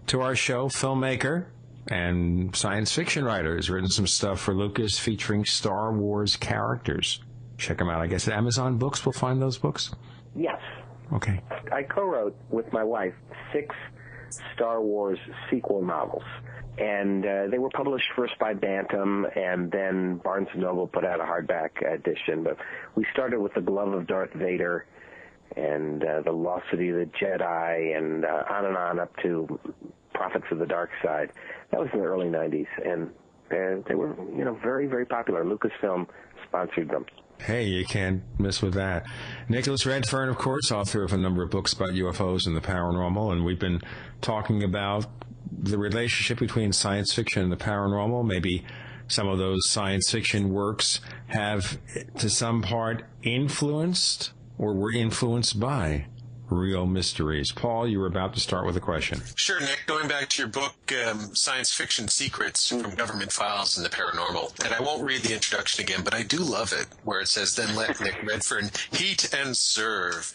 to our show, filmmaker and science fiction writer. He's written some stuff for Lucas featuring Star Wars characters. Check them out. I guess at Amazon Books we'll find those books? Yes. Okay. I co-wrote with my wife 6 Star Wars sequel novels, and they were published first by Bantam, and then Barnes & Noble put out a hardback edition. But we started with The Glove of Darth Vader and The Lost City of the Jedi, and on up to Prophets of the Dark Side. That was in the early 90s, and they were, very, very popular. Lucasfilm sponsored them. Hey, you can't miss with that. Nicholas Redfern, of course, author of a number of books about UFOs and the paranormal, and we've been talking about the relationship between science fiction and the paranormal. Maybe some of those science fiction works have, to some part, influenced or were influenced by real mysteries. Paul, you were about to start with a question. Sure, Nick. Going back to your book, Science Fiction Secrets from Government Files and the Paranormal, and I won't read the introduction again, but I do love it, where it says, "Then let Nick Redfern heat and serve."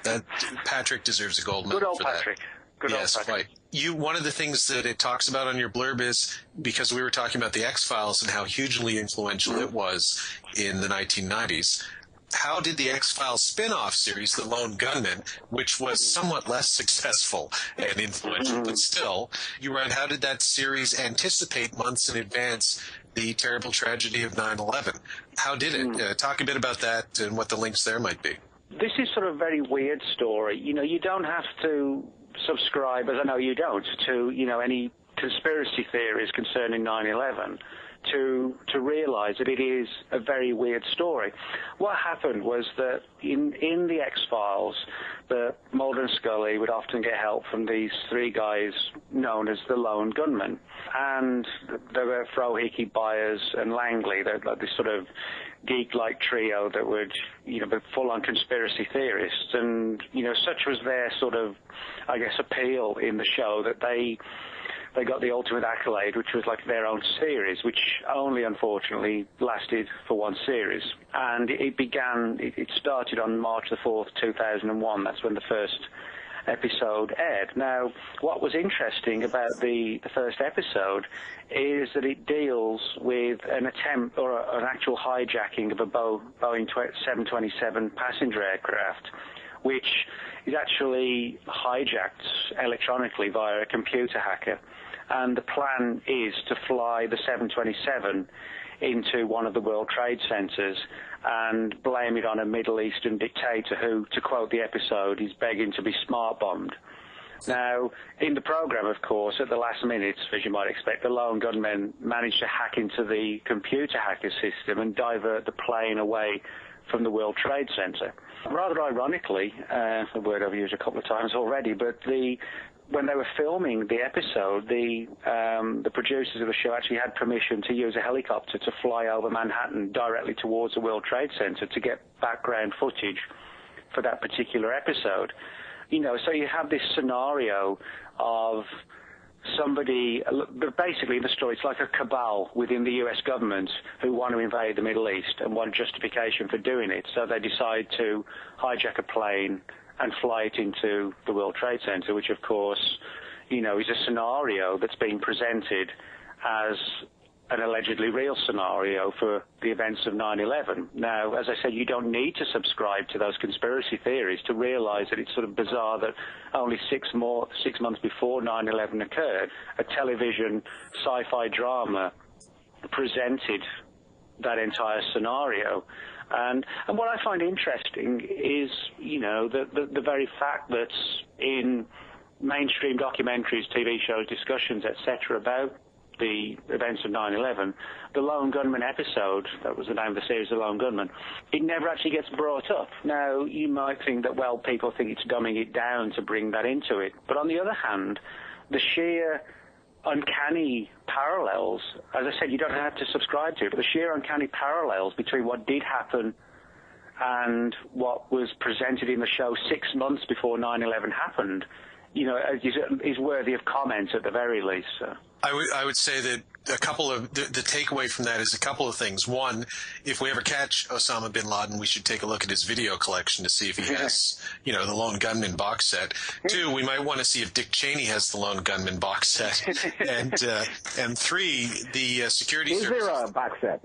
That Patrick deserves a gold medal. Good old for Patrick. That. Good Yes, old Patrick. quite. One of the things that it talks about on your blurb is, because we were talking about the X-Files and how hugely influential it was in the 1990s, how did the X-Files spin-off series, The Lone Gunman, which was somewhat less successful and influential, but still, you write, how did that series anticipate months in advance the terrible tragedy of 9/11? How did it? Talk a bit about that and what the links there might be. This is sort of a very weird story. You don't have to subscribe, as I know you don't, to, any conspiracy theories concerning 9/11. To realize that it is a very weird story. What happened was that in the X-Files, the Mulder and Scully would often get help from these 3 guys known as the Lone Gunmen. And there were Frohike, Byers, and Langley. They're like this sort of geek-like trio that would, be full-on conspiracy theorists. And, such was their sort of, I guess, appeal in the show that they got the ultimate accolade, which was like their own series, which only, unfortunately, lasted for 1 series. And it started on March the 4th, 2001. That's when the first episode aired. Now, what was interesting about the first episode is that it deals with an attempt or an actual hijacking of a Boeing 727 passenger aircraft, which is actually hijacked electronically via a computer hacker. And the plan is to fly the 727 into one of the World Trade Centers and blame it on a Middle Eastern dictator who, to quote the episode, is begging to be smart-bombed. Now, in the program, of course, at the last minute, as you might expect, the Lone Gunmen managed to hack into the computer hacker system and divert the plane away from the World Trade Center. Rather ironically, a word I've used a couple of times already, but when they were filming the episode, the producers of the show actually had permission to use a helicopter to fly over Manhattan directly towards the World Trade Center to get background footage for that particular episode. So you have this scenario of somebody, basically the story, it's like a cabal within the U.S. government who want to invade the Middle East and want justification for doing it. So they decide to hijack a plane and fly it into the World Trade Center, which, of course, is a scenario that's being presented as an allegedly real scenario for the events of 9/11. Now, as I said, you don't need to subscribe to those conspiracy theories to realize that it's sort of bizarre that only 6 months before 9/11 occurred, a television sci-fi drama presented that entire scenario. And what I find interesting is, the very fact that in mainstream documentaries, TV shows, discussions, etc., about the events of 9/11, the Lone Gunman episode, that was the name of the series, The Lone Gunman, it never actually gets brought up. Now, you might think that, well, people think it's dumbing it down to bring that into it. But on the other hand, the sheer uncanny parallels, as I said, you don't have to subscribe to it, but the sheer uncanny parallels between what did happen and what was presented in the show 6 months before 9/11 happened, is worthy of comment at the very least. So. I would say that a couple of the takeaway from that is a couple of things. One, if we ever catch Osama bin Laden, we should take a look at his video collection to see if he has, the Lone Gunman box set. Two, we might want to see if Dick Cheney has the Lone Gunman box set. And three, the security service. Is there a box set?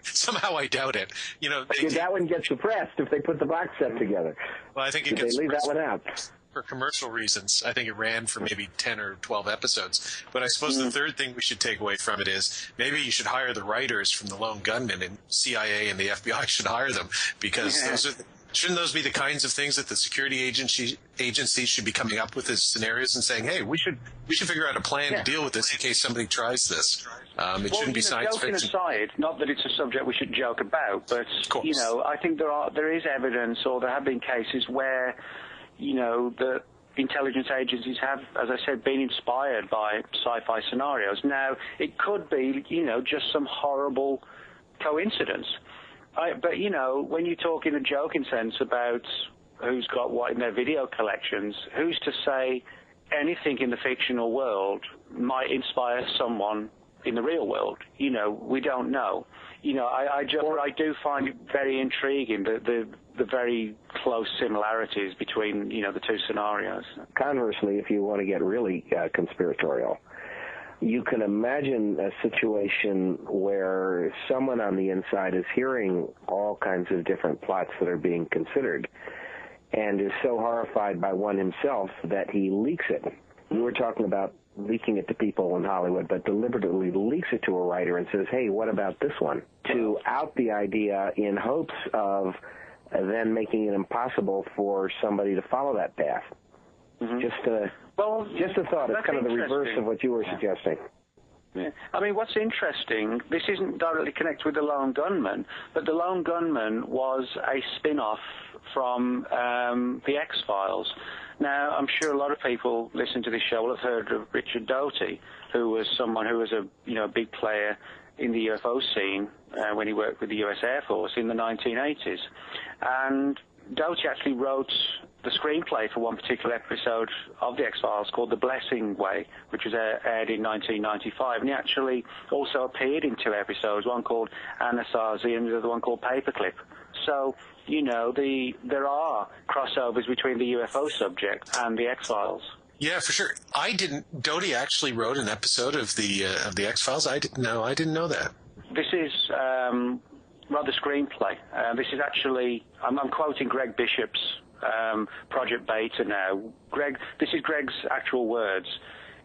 Somehow I doubt it. That one gets suppressed if they put the box set together. Well, I think it gets suppressed. They leave that one out. For commercial reasons. I think it ran for maybe 10 or 12 episodes. But I suppose the third thing we should take away from it is maybe you should hire the writers from the Lone Gunman, and CIA and the FBI should hire them, because shouldn't those be the kinds of things that the security agencies should be coming up with as scenarios and saying, hey, we should figure out a plan to deal with this in case somebody tries this. It shouldn't be science fiction. Aside, not that it's a subject we should joke about, but I think there is evidence, or there have been cases where the intelligence agencies have, as I said, been inspired by sci-fi scenarios. Now, it could be, just some horrible coincidence. But, when you talk in a joking sense about who's got what in their video collections, who's to say anything in the fictional world might inspire someone in the real world? We don't know. I do find it very intriguing, the very close similarities between, the two scenarios. Conversely, if you want to get really conspiratorial, you can imagine a situation where someone on the inside is hearing all kinds of different plots that are being considered and is so horrified by one himself that he leaks it. We were talking about leaking it to people in Hollywood, but deliberately leaks it to a writer and says, hey, what about this one? To out the idea in hopes of then making it impossible for somebody to follow that path. Just a thought. It's kind of the reverse of what you were suggesting. Yeah. I mean, what's interesting, this isn't directly connected with the Lone Gunman, but the Lone Gunman was a spin-off from the X-Files. Now, I'm sure a lot of people listening to this show will have heard of Richard Doty, who was someone who was a big player in the UFO scene when he worked with the U.S. Air Force in the 1980s. And Doty actually wrote the screenplay for one particular episode of the X-Files called The Blessing Way, which was aired in 1995. And he actually also appeared in 2 episodes, one called Anasazi and the other one called Paperclip. So, there are crossovers between the UFO subject and the X-Files. Yeah, for sure. Doty actually wrote an episode of the X-Files? I didn't know that. This is rather screenplay. This is actually, I'm quoting Greg Bishop's Project Beta now. This is Greg's actual words.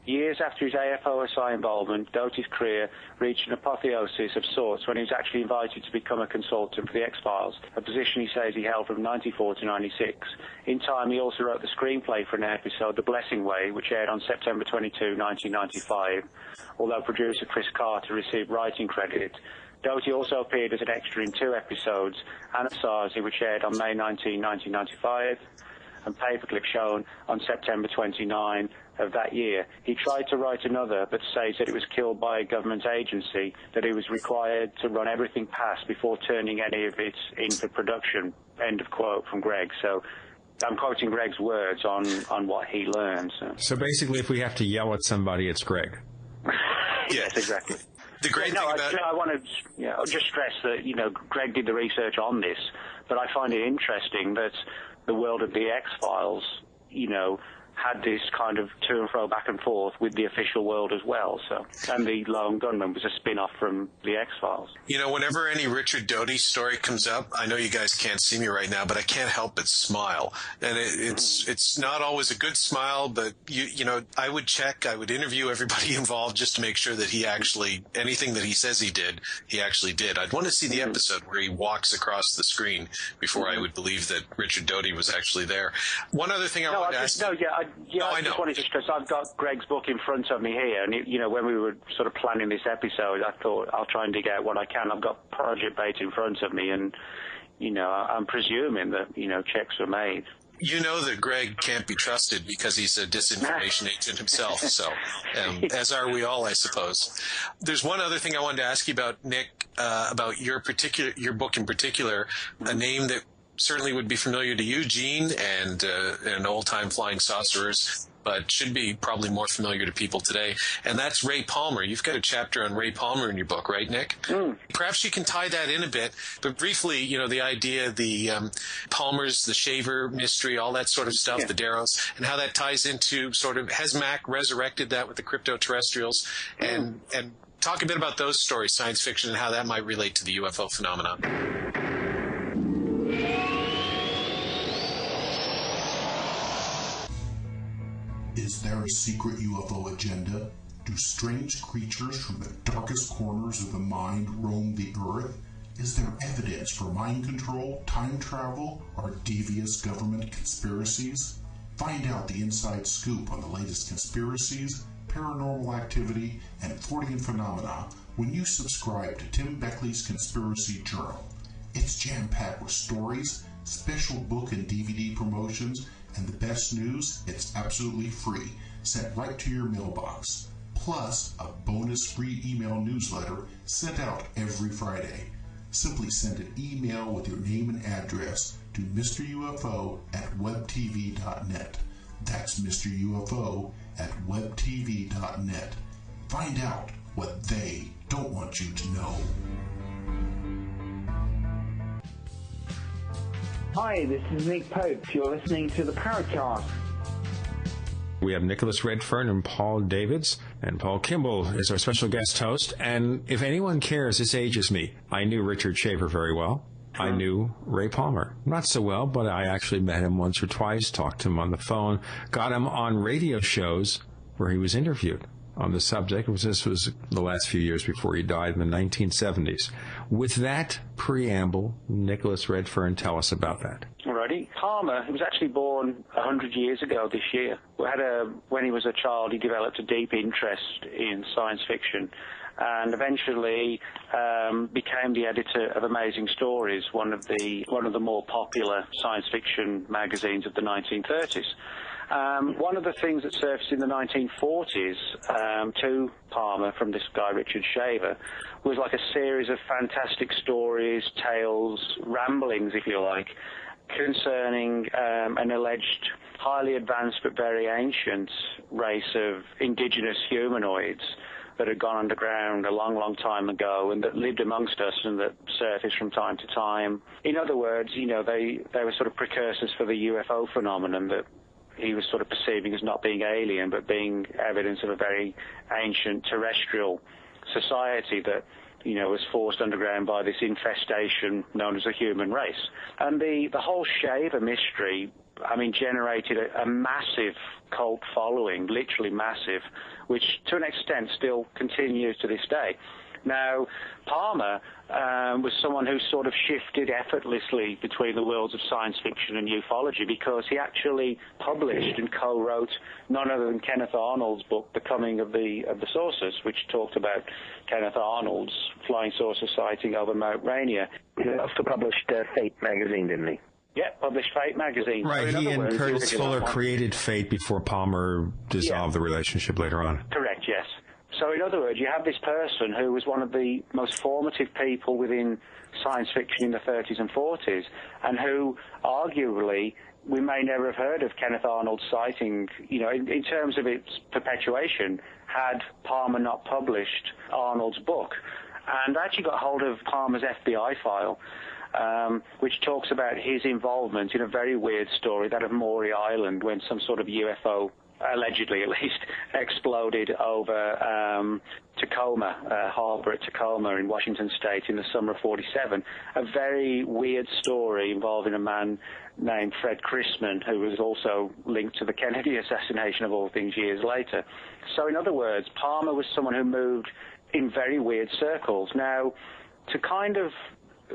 Years after his AFOSI involvement, Doty's career reached an apotheosis of sorts when he was actually invited to become a consultant for the X-Files, a position he says he held from 94 to 96. In time, he also wrote the screenplay for an episode, The Blessing Way, which aired on September 22, 1995, although producer Chris Carter received writing credit. Doty also appeared as an extra in 2 episodes, Anasazi, which aired on May 19, 1995, and Paperclip, shown on September 29 of that year. He tried to write another, but says that it was killed by a government agency that he was required to run everything past before turning any of it in for production. End of quote from Greg. So I'm quoting Greg's words on what he learned. So basically, if we have to yell at somebody, it's Greg. Yes, exactly. The great thing about... I want to just stress that, Greg did the research on this, but I find it interesting that the world of the X-Files, had this kind of to and fro back and forth with the official world as well. So, and the Lone Gunman was a spin-off from the X-Files. Whenever any Richard Doty story comes up, I know you guys can't see me right now, but I can't help but smile. And it's not always a good smile, but I would check, I would interview everybody involved just to make sure that he actually, anything that he says he did, he actually did. I'd want to see the episode where he walks across the screen before I would believe that Richard Doty was actually there. One other thing I wanted to ask... I just wanted to stress, I've got Greg's book in front of me here, and when we were sort of planning this episode, I thought I'll try and dig out what I can. I've got Project Bait in front of me, and I'm presuming that checks were made. You know that Greg can't be trusted because he's a disinformation agent himself, so as are we all, I suppose. There's one other thing I wanted to ask you about, Nick, about your book in particular, a name that certainly would be familiar to you, Gene, and old-time flying saucerers, but should be probably more familiar to people today. And that's Ray Palmer. You've got a chapter on Ray Palmer in your book, right, Nick? Perhaps you can tie that in a bit, but briefly, the idea, the Palmer's, the shaver mystery, all that sort of stuff, the Darrows, and how that ties into sort of, has Mac resurrected that with the crypto-terrestrials, and talk a bit about those stories, science fiction, and how that might relate to the UFO phenomenon. Is there a secret UFO agenda? Do strange creatures from the darkest corners of the mind roam the earth? Is there evidence for mind control, time travel, or devious government conspiracies? Find out the inside scoop on the latest conspiracies, paranormal activity, and Fortean phenomena when you subscribe to Tim Beckley's Conspiracy Journal. It's jam-packed with stories, special book and DVD promotions, and the best news, it's absolutely free, sent right to your mailbox. Plus, a bonus free email newsletter sent out every Friday. Simply send an email with your name and address to MrUFO@webtv.net. That's MrUFO@webtv.net. Find out what they don't want you to know. Hi, this is Nick Pope. You're listening to the Paracast. We have Nicholas Redfern and Paul Davids, and Paul Kimball is our special guest host. And if anyone cares, this ages me. I knew Richard Shaver very well. I knew Ray Palmer. Not so well, but I actually met him once or twice, talked to him on the phone, got him on radio shows where he was interviewed on the subject. This was the last few years before he died in the 1970s. With that preamble, Nicholas Redfern, tell us about that. Alrighty. Palmer, he was actually born 100 years ago this year. When he was a child, he developed a deep interest in science fiction and eventually became the editor of Amazing Stories, one of the more popular science fiction magazines of the 1930s. One of the things that surfaced in the 1940s to Palmer from this guy, Richard Shaver, was like a series of fantastic stories, tales, ramblings, if you like, concerning an alleged highly advanced but very ancient race of indigenous humanoids that had gone underground a long, long time ago and that lived amongst us and that surfaced from time to time. In other words, they were sort of precursors for the UFO phenomenon that he was sort of perceiving as not being alien, but being evidence of a very ancient terrestrial society that, was forced underground by this infestation known as the human race. And the whole Shaver mystery, generated a massive cult following, literally massive, which to an extent still continues to this day. Now, Palmer was someone who sort of shifted effortlessly between the worlds of science fiction and ufology because he actually published and co-wrote none other than Kenneth Arnold's book, The Coming of the Saucers, which talked about Kenneth Arnold's flying saucer sighting over Mount Rainier. He also published Fate magazine, didn't he? Yeah, published Fate magazine. Right, so he and Curtis Fuller created Fate before Palmer dissolved the relationship later on. Correct, yes. So in other words, you have this person who was one of the most formative people within science fiction in the 30s and 40s, and who arguably we may never have heard of Kenneth Arnold's sighting, in terms of its perpetuation, had Palmer not published Arnold's book. And I actually got hold of Palmer's FBI file, which talks about his involvement in a very weird story, that of Maury Island, when some sort of UFO, allegedly at least, exploded over Tacoma, harbor at Tacoma in Washington State in the summer of 47. A very weird story involving a man named Fred Chrisman, who was also linked to the Kennedy assassination of all things years later. So in other words, Palmer was someone who moved in very weird circles. Now, to kind of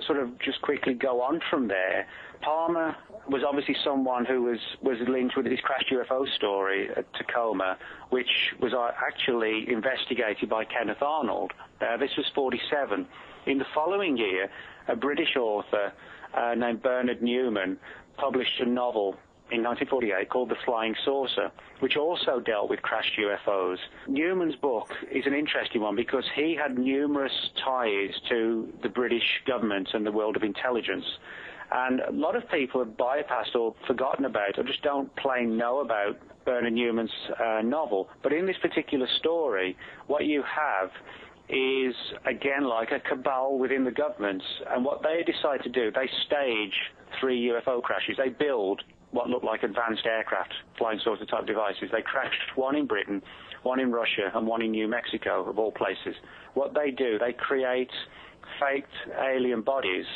sort of just quickly go on from there, Palmer was obviously someone who was linked with this crashed UFO story at Tacoma, which was actually investigated by Kenneth Arnold. This was 47. In the following year, a British author named Bernard Newman published a novel in 1948 called The Flying Saucer, which also dealt with crashed UFOs. Newman's book is an interesting one because he had numerous ties to the British government and the world of intelligence. And a lot of people have bypassed or forgotten about or just don't plain know about Bernard Newman's novel. But in this particular story, what you have is, again, like a cabal within the governments. And what they decide to do, they stage 3 UFO crashes. They build what looked like advanced aircraft, flying saucer type devices. They crashed one in Britain, one in Russia, and one in New Mexico, of all places. What they do, they create faked alien bodies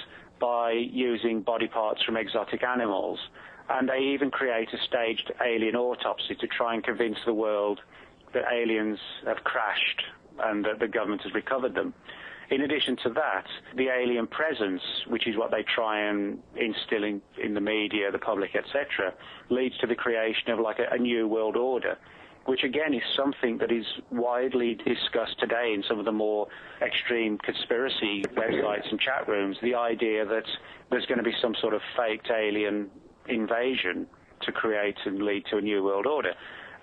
by using body parts from exotic animals, and they even create a staged alien autopsy to try and convince the world that aliens have crashed and that the government has recovered them. In addition to that, the alien presence, which is what they try and instill in the media, the public, etc., leads to the creation of like a new world order, which again is something that is widely discussed today in some of the more extreme conspiracy websites and chat rooms, the idea that there's going to be some sort of faked alien invasion to create and lead to a new world order.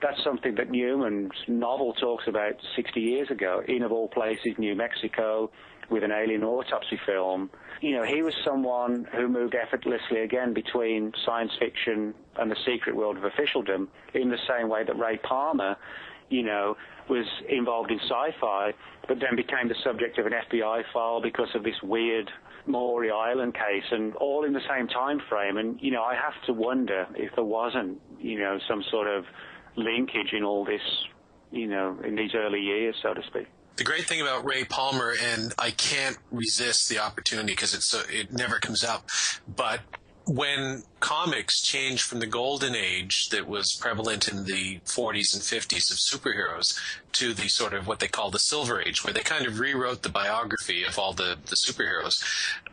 That's something that Newman's novel talks about 60 years ago, in, of all places, New Mexico, with an alien autopsy film. He was someone who moved effortlessly, again, between science fiction and the secret world of officialdom, in the same way that Ray Palmer, was involved in Sci-Fi, but then became the subject of an FBI file because of this weird Maury Island case, and all in the same time frame. And, I have to wonder if there wasn't, some sort of linkage in all this, in these early years, so to speak. The great thing about Ray Palmer, and I can't resist the opportunity because it never comes up, but when comics changed from the golden age that was prevalent in the 40s and 50s of superheroes to the sort of what they call the Silver Age, where they kind of rewrote the biography of all the superheroes.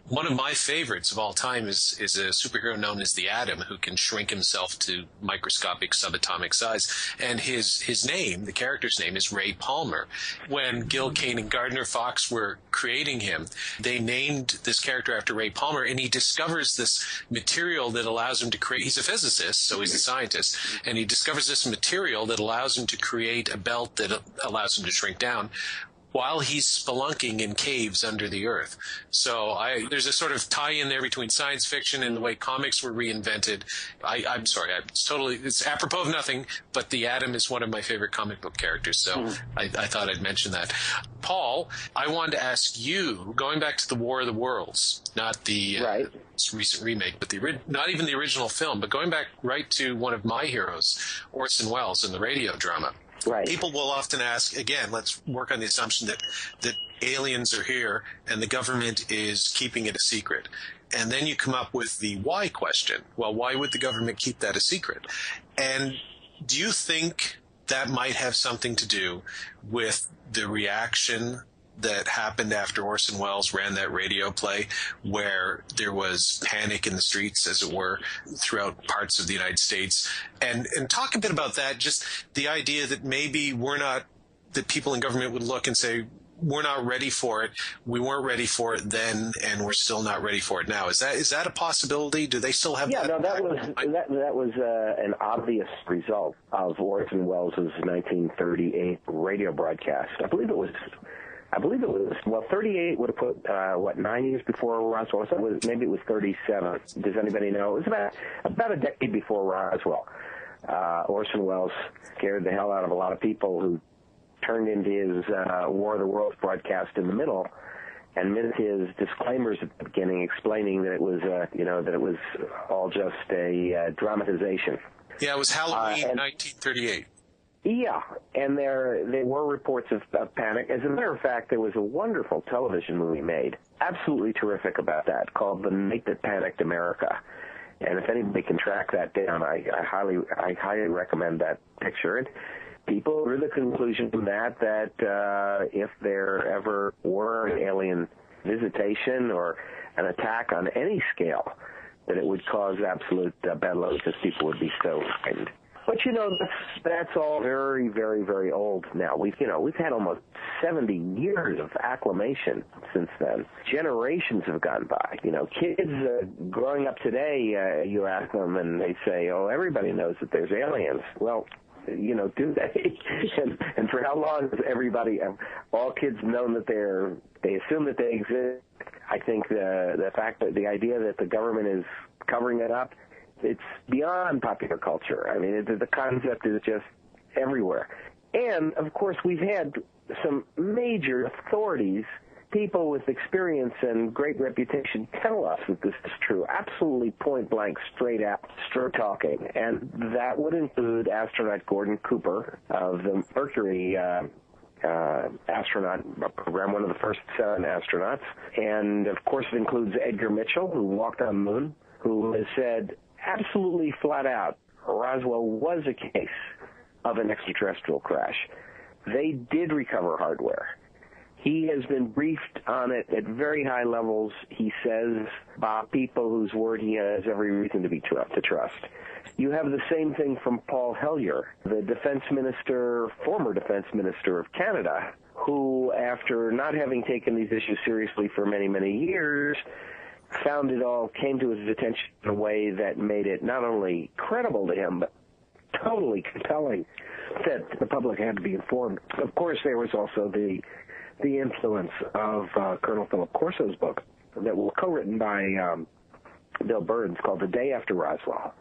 One of my favorites of all time is a superhero known as the Atom, who can shrink himself to microscopic subatomic size. And his name, the character's name, is Ray Palmer. When Gil Kane and Gardner Fox were creating him, they named this character after Ray Palmer, and he discovers this material that allows him to create, he's a physicist, so he's a scientist, and he discovers this material that allows him to create a belt that allows him to shrink down while he's spelunking in caves under the earth. So there's a sort of tie-in there between science fiction and the way comics were reinvented. I'm sorry, it's apropos of nothing, but the Atom is one of my favorite comic book characters, so I thought I'd mention that. Paul, I wanted to ask you, going back to the War of the Worlds, not the recent remake, but not even the original film, but going back right to one of my heroes, Orson Welles, in the radio drama. Right. People will often ask, again, let's work on the assumption that aliens are here and the government is keeping it a secret. And then you come up with the why question. Well, why would the government keep that a secret? And do you think that might have something to do with the reaction that happened after Orson Welles ran that radio play, where there was panic in the streets, as it were, throughout parts of the United States? And talk a bit about that, just the idea that maybe that people in government would look and say, we're not ready for it. We weren't ready for it then, and we're still not ready for it now. Is that a possibility? Do they still have that? Yeah, no, that was an obvious result of Orson Welles' 1938 radio broadcast. I believe it was I believe it was, 38 would have put, 9 years before Roswell? So maybe it was 37. Does anybody know? It was about a decade before Roswell. Orson Welles scared the hell out of a lot of people who turned into his War of the Worlds broadcast in the middle and missed his disclaimers at the beginning explaining that it was, that it was all just a dramatization. Yeah, it was Halloween 1938. Yeah, and there were reports of panic. As a matter of fact, there was a wonderful television movie made, absolutely terrific about that, called The Night That Panicked America. And if anybody can track that down, I highly recommend that picture. And people drew the conclusion from that if there ever were an alien visitation or an attack on any scale, that it would cause absolute bedlam because people would be so frightened. But that's all very, very, very old now. We've had almost 70 years of acclimation since then. Generations have gone by. Kids growing up today, you ask them and they say, "Oh, everybody knows that there's aliens." Well, do they? and for how long has all kids known that they assume that they exist? I think the idea that the government is covering it up, it's beyond popular culture. I mean, the concept is just everywhere. And, of course, we've had some major authorities, people with experience and great reputation, tell us that this is true. Absolutely point-blank, straight talking. And that would include astronaut Gordon Cooper of the Mercury astronaut program, one of the first 7 astronauts. And, of course, it includes Edgar Mitchell, who walked on the moon, who has said absolutely flat out, Roswell was a case of an extraterrestrial crash. They did recover hardware. He has been briefed on it at very high levels, he says, by people whose word he has every reason to trust. You have the same thing from Paul Hellyer, the former defense minister of Canada, who, after not having taken these issues seriously for many, many years, came to his attention in a way that made it not only credible to him, but totally compelling that the public had to be informed. Of course, there was also the influence of Colonel Philip Corso's book that was co-written by Bill Burns called The Day After Roswell,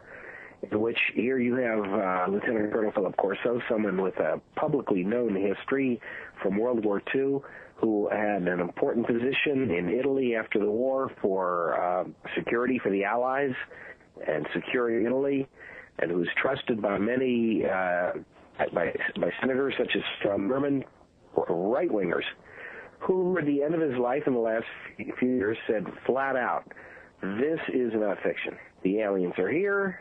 in which here you have Lieutenant Colonel Philip Corso, someone with a publicly known history from World War II, who had an important position in Italy after the war for security for the Allies and securing Italy, and who's trusted by many, by senators such as Merman, right-wingers, who at the end of his life in the last few years said flat out, this is not fiction. The aliens are here.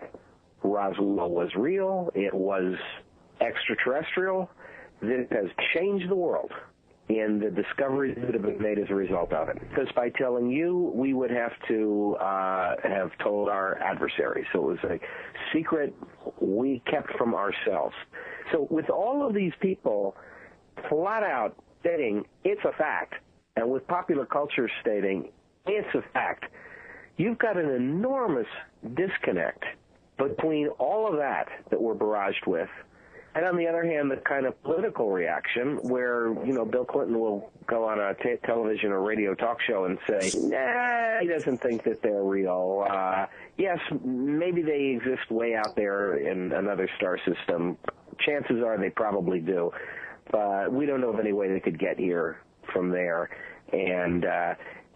Roswell was real. It was extraterrestrial. This has changed the world in the discoveries that have been made as a result of it. Because by telling you, we would have to have told our adversaries. So it was a secret we kept from ourselves. So with all of these people flat out stating it's a fact, and with popular culture stating it's a fact, you've got an enormous disconnect between all of that we're barraged with, and on the other hand, the kind of political reaction where, Bill Clinton will go on a television or radio talk show and say, nah, he doesn't think that they're real. Yes, maybe they exist way out there in another star system. Chances are they probably do, but we don't know of any way they could get here from there. And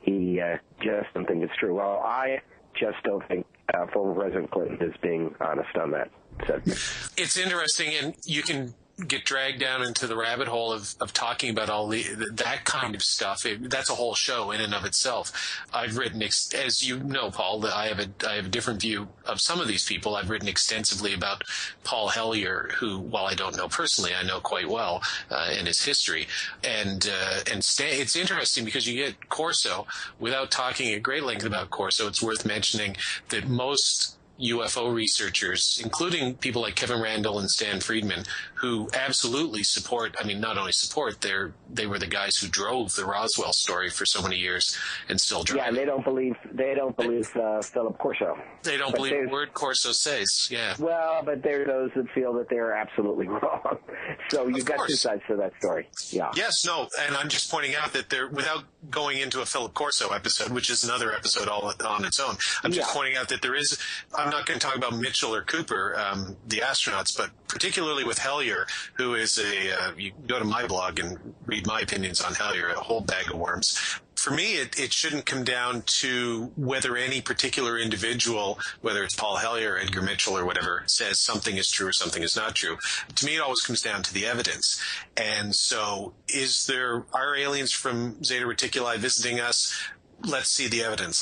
he just doesn't think it's true. Well, I just don't think former President Clinton is being honest on that. So. It's interesting, and you can get dragged down into the rabbit hole of talking about all that kind of stuff. That's a whole show in and of itself. I've written, as you know, Paul, that I have a different view of some of these people. I've written extensively about Paul Hellyer, who, while I don't know personally, I know quite well in his history. And it's interesting because you get Corso without talking at great length about Corso. It's worth mentioning that most UFO researchers, including people like Kevin Randall and Stan Friedman, who absolutely support, I mean, not only support, they were the guys who drove the Roswell story for so many years and still drive. Yeah, and they don't believe Philip Corso. They don't believe a word Corso says, yeah. Well, but there are those that feel that they're absolutely wrong. So you've got two sides to that story. Yeah. Yes, no, and I'm just pointing out that without going into a Philip Corso episode, which is another episode all on its own, I'm just pointing out that there is, I'm not going to talk about Mitchell or Cooper, the astronauts, but particularly with Hellier, who is you go to my blog and read my opinions on Hellier, a whole bag of worms. For me, it shouldn't come down to whether any particular individual, whether it's Paul Hellier, Edgar Mitchell, or whatever, says something is true or something is not true. To me, it always comes down to the evidence. And so are aliens from Zeta Reticuli visiting us? Let's see the evidence.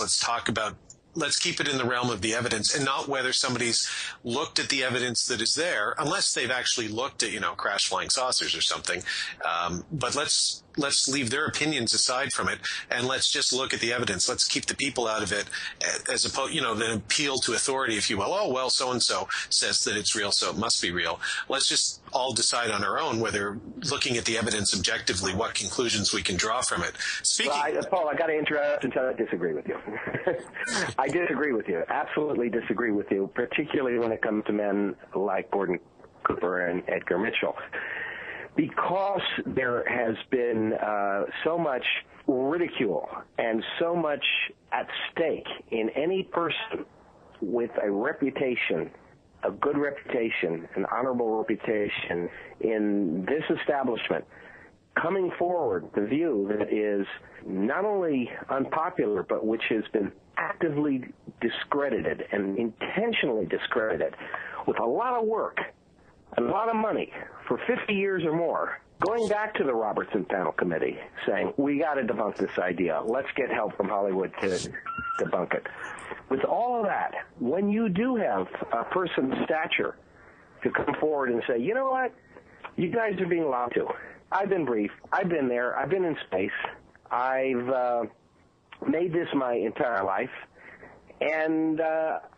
Let's keep it in the realm of the evidence and not whether somebody's looked at the evidence that is there, unless they've actually looked at, crash flying saucers or something. But let's leave their opinions aside from it, and let's just look at the evidence. Let's keep the people out of it, as opposed, the appeal to authority, if you will. Oh, well, so-and-so says that it's real, so it must be real. Let's just all decide on our own whether, looking at the evidence objectively, what conclusions we can draw from it. Paul, I got to interrupt and tell you I disagree with you. I disagree with you. Absolutely disagree with you, particularly when it comes to men like Gordon Cooper and Edgar Mitchell. Because there has been so much ridicule and so much at stake in any person with a reputation, a good reputation, an honorable reputation in this establishment, coming forward the view that is not only unpopular, but which has been actively discredited and intentionally discredited with a lot of work, a lot of money for 50 years or more, going back to the Robertson Panel Committee saying, we got to debunk this idea. Let's get help from Hollywood to debunk it. With all of that, when you do have a person's stature to come forward and say, you know what, you guys are being lied to. I've been briefed. I've been there. I've been in space. I've made this my entire life. And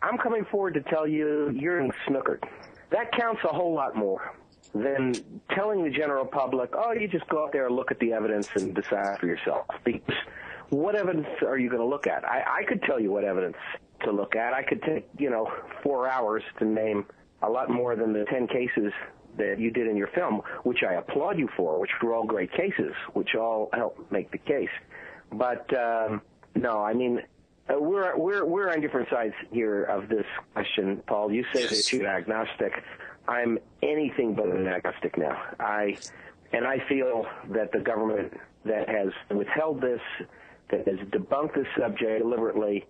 I'm coming forward to tell you you're snookered. That counts a whole lot more than telling the general public, oh, you just go out there and look at the evidence and decide for yourself. Because what evidence are you going to look at? I could tell you what evidence to look at. I could take, 4 hours to name a lot more than the 10 cases that you did in your film, which I applaud you for, which were all great cases, which all help make the case. But no, I mean, we're on different sides here of this question, Paul. You say that you're agnostic. I'm anything but an agnostic now. I feel that the government that has withheld this, that has debunked this subject deliberately,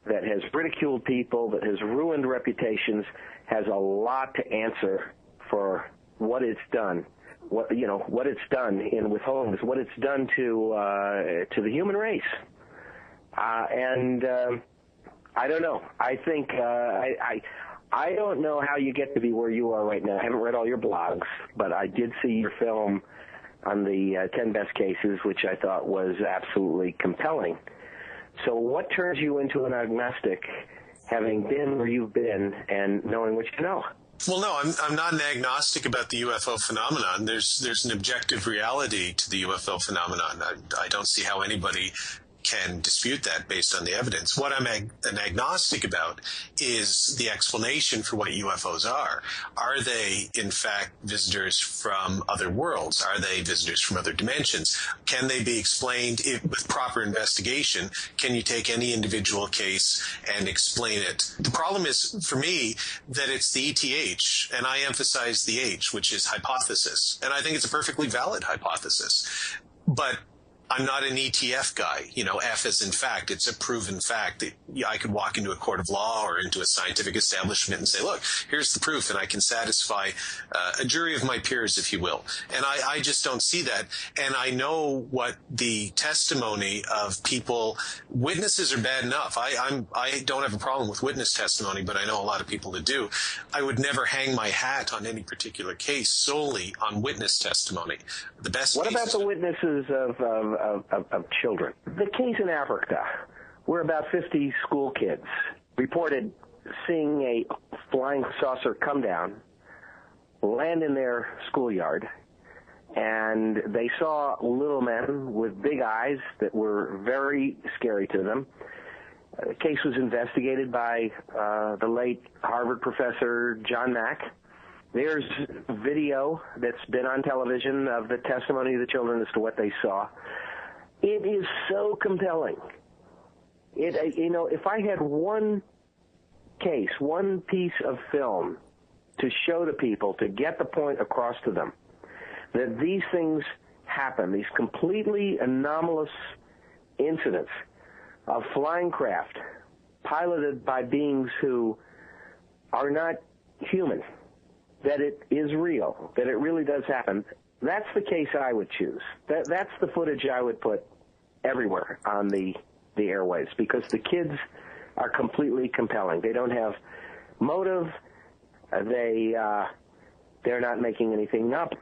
that has ridiculed people, that has ruined reputations, has a lot to answer for what it's done. What it's done in withholding this, what it's done to the human race. And I don't know. I think I don't know how you get to be where you are right now. I haven't read all your blogs, but I did see your film on the 10 best cases, which I thought was absolutely compelling. So what turns you into an agnostic, having been where you've been and knowing what you know? Well, no, I'm not an agnostic about the UFO phenomenon. There's an objective reality to the UFO phenomenon. I don't see how anybody can dispute that based on the evidence. What I'm an agnostic about is the explanation for what UFOs are. Are they, in fact, visitors from other worlds? Are they visitors from other dimensions? Can they be explained with proper investigation? Can you take any individual case and explain it? The problem is, for me, that it's the ETH, and I emphasize the H, which is hypothesis. And I think it's a perfectly valid hypothesis. But I'm not an ETF guy. F as in fact. It's a proven fact that I could walk into a court of law or into a scientific establishment and say, look, here's the proof, and I can satisfy a jury of my peers, if you will. And I just don't see that. And I know what the testimony of people, witnesses are bad enough. I don't have a problem with witness testimony, but I know a lot of people that do. I would never hang my hat on any particular case solely on witness testimony. The best. What about the witnesses of children? The case in Africa, where about 50 school kids reported seeing a flying saucer come down, land in their schoolyard, and they saw little men with big eyes that were very scary to them. The case was investigated by the late Harvard professor John Mack. There's video that's been on television of the testimony of the children as to what they saw. It is so compelling. If I had one case, one piece of film to show to people, to get the point across to them, that these things happen, these completely anomalous incidents of flying craft piloted by beings who are not human, that it is real, that it really does happen, that's the case I would choose. That's the footage I would put everywhere on the airwaves, because the kids are completely compelling. They don't have motive. They're not making anything up.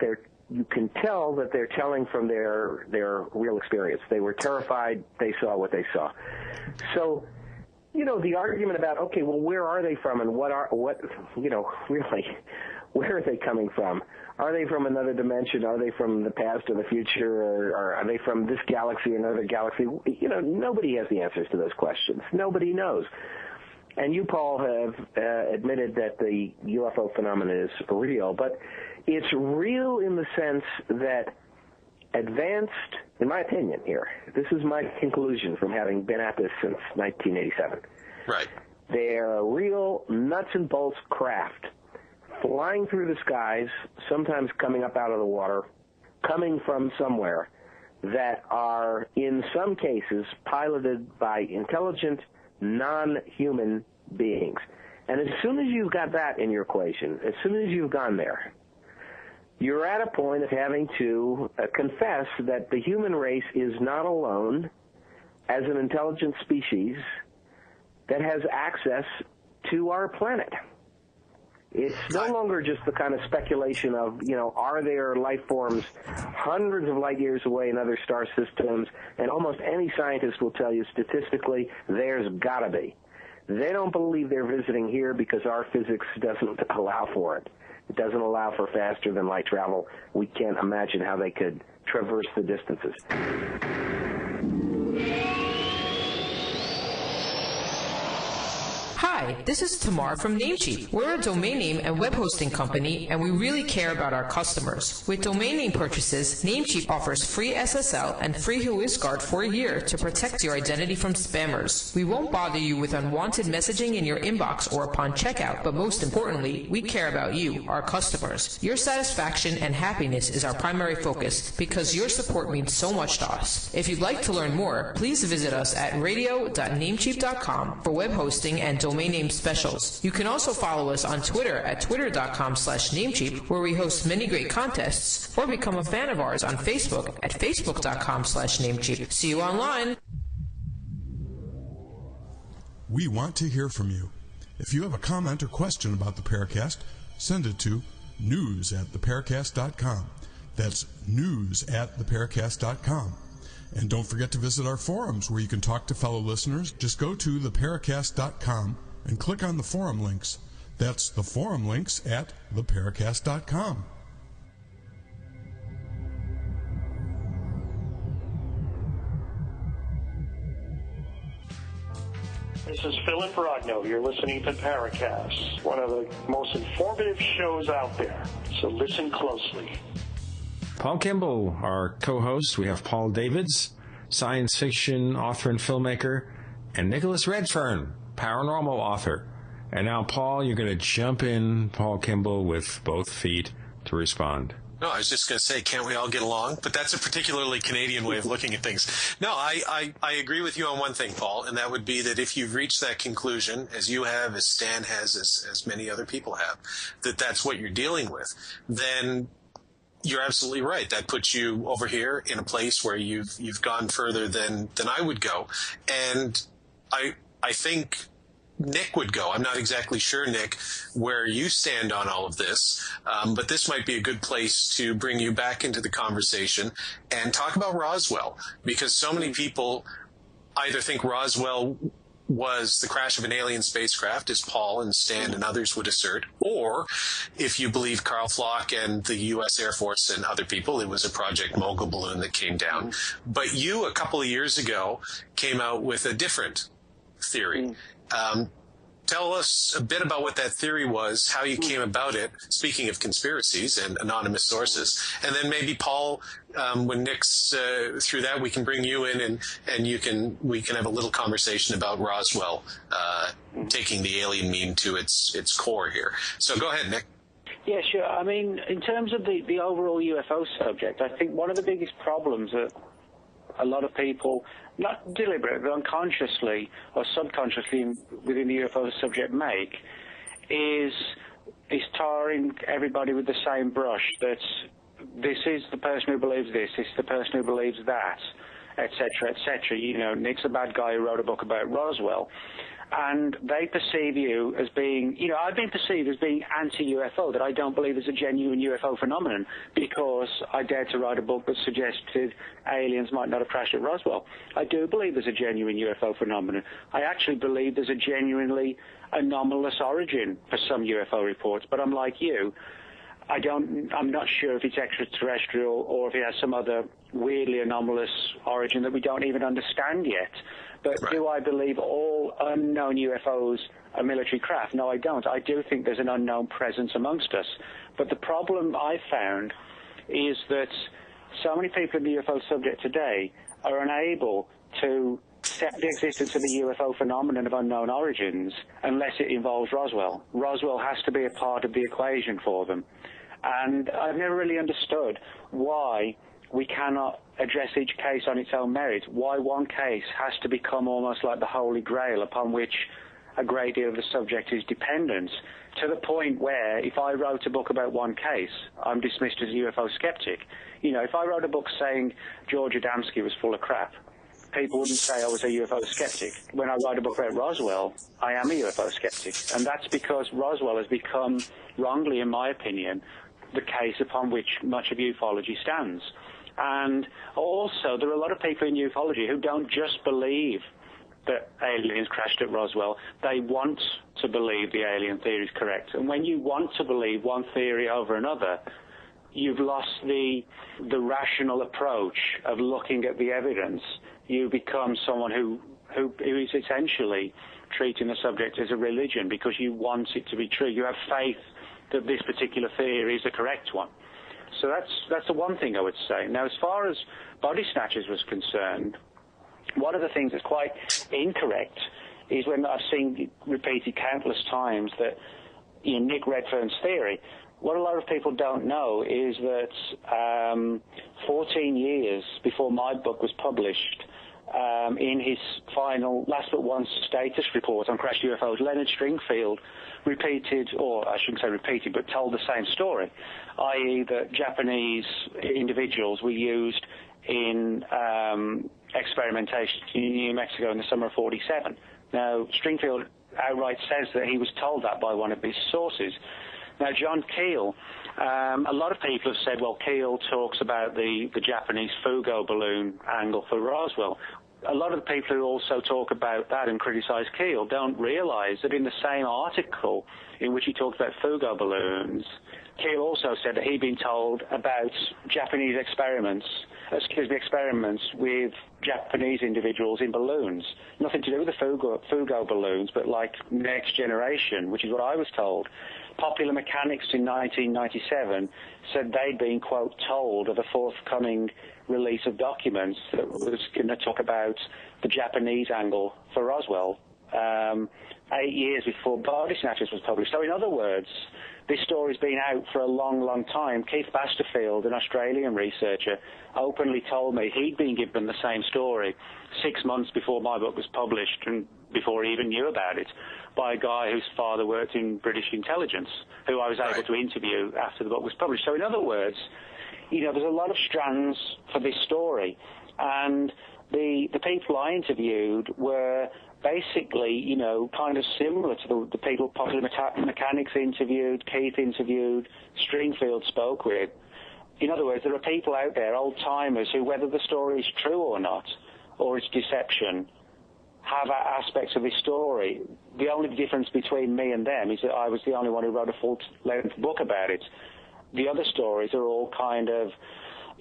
You can tell that they're telling from their real experience. They were terrified. They saw what they saw. So, the argument about, okay, well, where are they from, and really, where are they coming from? Are they from another dimension? Are they from the past or the future? Or are they from this galaxy or another galaxy? Nobody has the answers to those questions. Nobody knows. And you, Paul, have admitted that the UFO phenomenon is real, but it's real in the sense that advanced, in my opinion here, this is my conclusion from having been at this since 1987. Right. They're real nuts and bolts craft, flying through the skies, sometimes coming up out of the water, coming from somewhere, that are, in some cases, piloted by intelligent, non-human beings. And as soon as you've got that in your equation, as soon as you've gone there, you're at a point of having to confess that the human race is not alone as an intelligent species that has access to our planet. It's no longer just the kind of speculation of, are there life forms hundreds of light years away in other star systems, and almost any scientist will tell you statistically there's got to be. They don't believe they're visiting here because our physics doesn't allow for it. It doesn't allow for faster than light travel. We can't imagine how they could traverse the distances. Hi, this is Tamar from Namecheap. We're a domain name and web hosting company, and we really care about our customers. With domain name purchases, Namecheap offers free SSL and free WhoisGuard for a year to protect your identity from spammers. We won't bother you with unwanted messaging in your inbox or upon checkout, but most importantly, we care about you, our customers. Your satisfaction and happiness is our primary focus because your support means so much to us. If you'd like to learn more, please visit us at radio.namecheap.com for web hosting and domain name specials. You can also follow us on Twitter at twitter.com/namecheap, where we host many great contests, or become a fan of ours on Facebook at facebook.com/namecheap. See you online. We want to hear from you. If you have a comment or question about the Paracast, send it to news@theparacast.com. That's news@theparacast.com. And don't forget to visit our forums where you can talk to fellow listeners. Just go to theparacast.com and click on the forum links. That's the forum links at theparacast.com. This is Philip Rogno. You're listening to Paracast, one of the most informative shows out there. So listen closely. Paul Kimball, our co-host. We have Paul Davids, science fiction author and filmmaker, and Nicholas Redfern, paranormal author. And now, Paul, you're going to jump in, Paul Kimball, with both feet to respond. No, I was just going to say, can't we all get along? But that's a particularly Canadian way of looking at things. No, I agree with you on one thing, Paul, and that would be that if you've reached that conclusion, as you have, as Stan has, as many other people have, that that's what you're dealing with, then you're absolutely right. That puts you over here in a place where you've gone further than I would go. And I think Nick would go. I'm not exactly sure, Nick, where you stand on all of this, but this might be a good place to bring you back into the conversation and talk about Roswell, because so many people either think Roswell was the crash of an alien spacecraft, as Paul and Stan and others would assert, or if you believe Carl Flock and the U.S. Air Force and other people, it was a Project Mogul balloon that came down. But you, a couple of years ago, came out with a different theory. Tell us a bit about what that theory was, how you came about it, speaking of conspiracies and anonymous sources. And then maybe, Paul, when Nick's through that, we can bring you in and we can have a little conversation about Roswell taking the alien meme to its core here. So go ahead, Nick. Yeah, sure. I mean, in terms of the overall UFO subject, I think one of the biggest problems that a lot of people, not deliberately, but unconsciously or subconsciously within the UFO subject make, is tarring everybody with the same brush. That this is the person who believes this is the person who believes that, etc., etc. You know, Nick's a bad guy who wrote a book about Roswell. And they perceive you as being, you know, I've been perceived as being anti-UFO, that I don't believe there's a genuine UFO phenomenon because I dared to write a book that suggested aliens might not have crashed at Roswell. I do believe there's a genuine UFO phenomenon. I actually believe there's a genuinely anomalous origin for some UFO reports, but I'm like you. I'm not sure if it's extraterrestrial or if it has some other weirdly anomalous origin that we don't even understand yet. But do I believe all unknown UFOs are military craft? No, I don't. I do think there's an unknown presence amongst us. But the problem I found is that so many people in the UFO subject today are unable to accept the existence of the UFO phenomenon of unknown origins unless it involves Roswell. Roswell has to be a part of the equation for them. And I've never really understood why we cannot address each case on its own merit, why one case has to become almost like the Holy Grail upon which a great deal of the subject is dependent, to the point where if I wrote a book about one case, I'm dismissed as a UFO skeptic. You know, if I wrote a book saying George Adamski was full of crap, people wouldn't say I was a UFO skeptic. When I write a book about Roswell, I am a UFO skeptic. And that's because Roswell has become, wrongly in my opinion, the case upon which much of ufology stands. And also, there are a lot of people in ufology who don't just believe that aliens crashed at Roswell. They want to believe the alien theory is correct. And when you want to believe one theory over another, you've lost the rational approach of looking at the evidence. You become someone who is essentially treating the subject as a religion because you want it to be true. You have faith that this particular theory is the correct one. So that's the one thing I would say. Now, as far as body snatchers was concerned, one of the things that's quite incorrect is when I've seen repeated countless times that, you know, Nick Redfern's theory. What a lot of people don't know is that 14 years before my book was published, in his final last but one status report on crashed UFOs, Leonard Stringfield repeated, or I shouldn't say repeated, but told the same story, i.e. that Japanese individuals were used in experimentation in New Mexico in the summer of '47. Now, Stringfield outright says that he was told that by one of his sources. Now, John Keel, a lot of people have said, well, Keel talks about the Japanese Fugo balloon angle for Roswell. A lot of the people who also talk about that and criticize Keel don't realize that in the same article in which he talks about Fugo balloons, Keel also said that he'd been told about Japanese experiments with Japanese individuals in balloons. Nothing to do with the Fugo balloons, but like Next Generation, which is what I was told. Popular Mechanics in 1997 said they'd been, quote, told of a forthcoming release of documents that was going to talk about the Japanese angle for Roswell 8 years before Body Snatchers was published. So in other words, this story's been out for a long, long time. Keith Basterfield, an Australian researcher, openly told me he'd been given the same story 6 months before my book was published and before he even knew about it, by a guy whose father worked in British intelligence, who I was able to interview after the book was published. So in other words, you know, there's a lot of strands for this story. And the people I interviewed were basically, you know, kind of similar to the people Popular Mechanics interviewed, Keith interviewed, Stringfield spoke with. In other words, there are people out there, old-timers, who, whether the story is true or not, or it's deception, have aspects of this story. The only difference between me and them is that I was the only one who wrote a full-length book about it. The other stories are all kind of,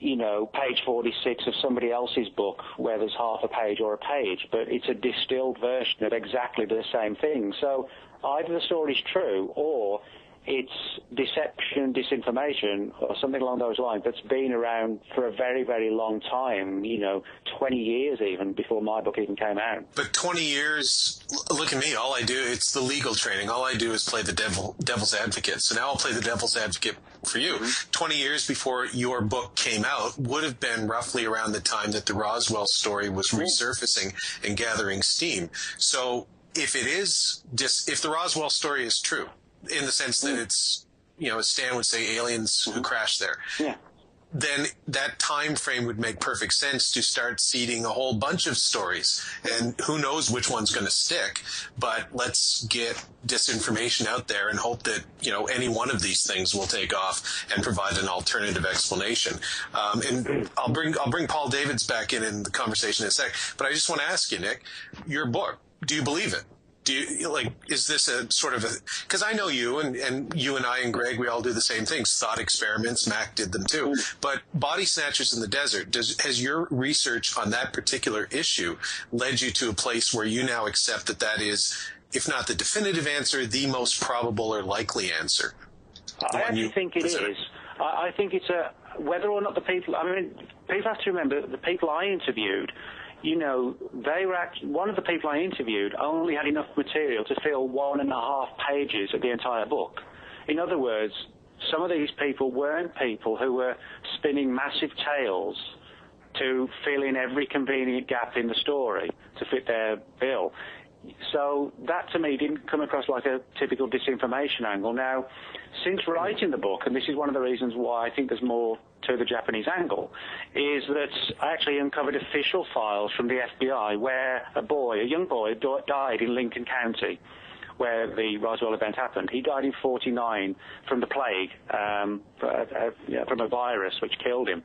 page 46 of somebody else's book where there's half a page or a page, but it's a distilled version of exactly the same thing. So either the story's true or it's deception, disinformation, or something along those lines that's been around for a very, very long time, 20 years even, before my book even came out. But 20 years, look at me, all I do, it's the legal training. All I do is play the devil's advocate. So now I'll play the devil's advocate for you. Mm-hmm. 20 years before your book came out would have been roughly around the time that the Roswell story was resurfacing and gathering steam. So if the Roswell story is true, in the sense that it's, as Stan would say, aliens who crashed there, then that time frame would make perfect sense to start seeding a whole bunch of stories. And who knows which one's going to stick, but let's get disinformation out there and hope that, any one of these things will take off and provide an alternative explanation. And I'll bring Paul Davids back in the conversation in a sec, but I just want to ask you, Nick, your book, do you believe it? Is this a sort of because I know you and you and I and Greg, we all do the same things, thought experiments, Mac did them too, but Body Snatchers in the Desert, has your research on that particular issue led you to a place where you now accept that is, if not the definitive answer, the most probable or likely answer? I actually think it is. I think it's whether or not people have to remember the people I interviewed, they were one of the people I interviewed only had enough material to fill 1.5 pages of the entire book. In other words, some of these people weren't people who were spinning massive tales to fill in every convenient gap in the story to fit their bill. So that, to me, didn't come across like a typical disinformation angle. Now, since writing the book, and this is one of the reasons why I think there's more to the Japanese angle, is that I actually uncovered official files from the FBI where a young boy, died in Lincoln County, where the Roswell event happened. He died in 1949 from the plague, from a virus which killed him.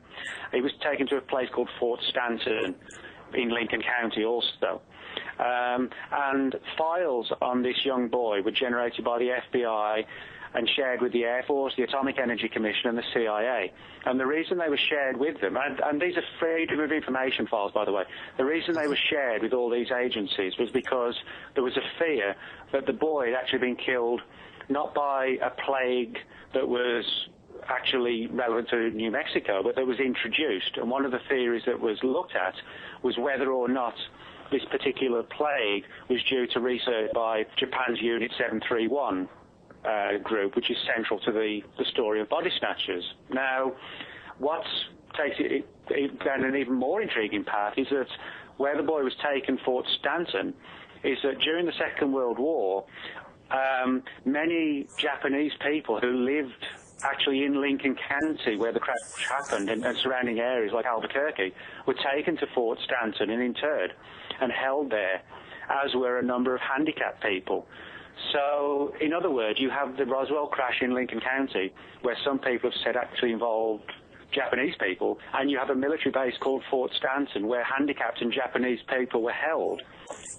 He was taken to a place called Fort Stanton in Lincoln County also. And files on this young boy were generated by the FBI and shared with the Air Force, the Atomic Energy Commission, and the CIA. And the reason they were shared with them, and these are Freedom of Information files, by the way, the reason they were shared with all these agencies was because there was a fear that the boy had actually been killed not by a plague that was actually relevant to New Mexico, but that was introduced. And one of the theories that was looked at was whether or not this particular plague was due to research by Japan's Unit 731 group, which is central to the story of Body Snatchers. Now, what takes it down an even more intriguing path is that where the boy was taken, Fort Stanton, is that during the Second World War, many Japanese people who lived actually in Lincoln County, where the crash happened, and surrounding areas like Albuquerque, were taken to Fort Stanton and interred and held there, as were a number of handicapped people. So, in other words, you have the Roswell crash in Lincoln County, where some people have said actually involved Japanese people, and you have a military base called Fort Stanton, where handicapped and Japanese people were held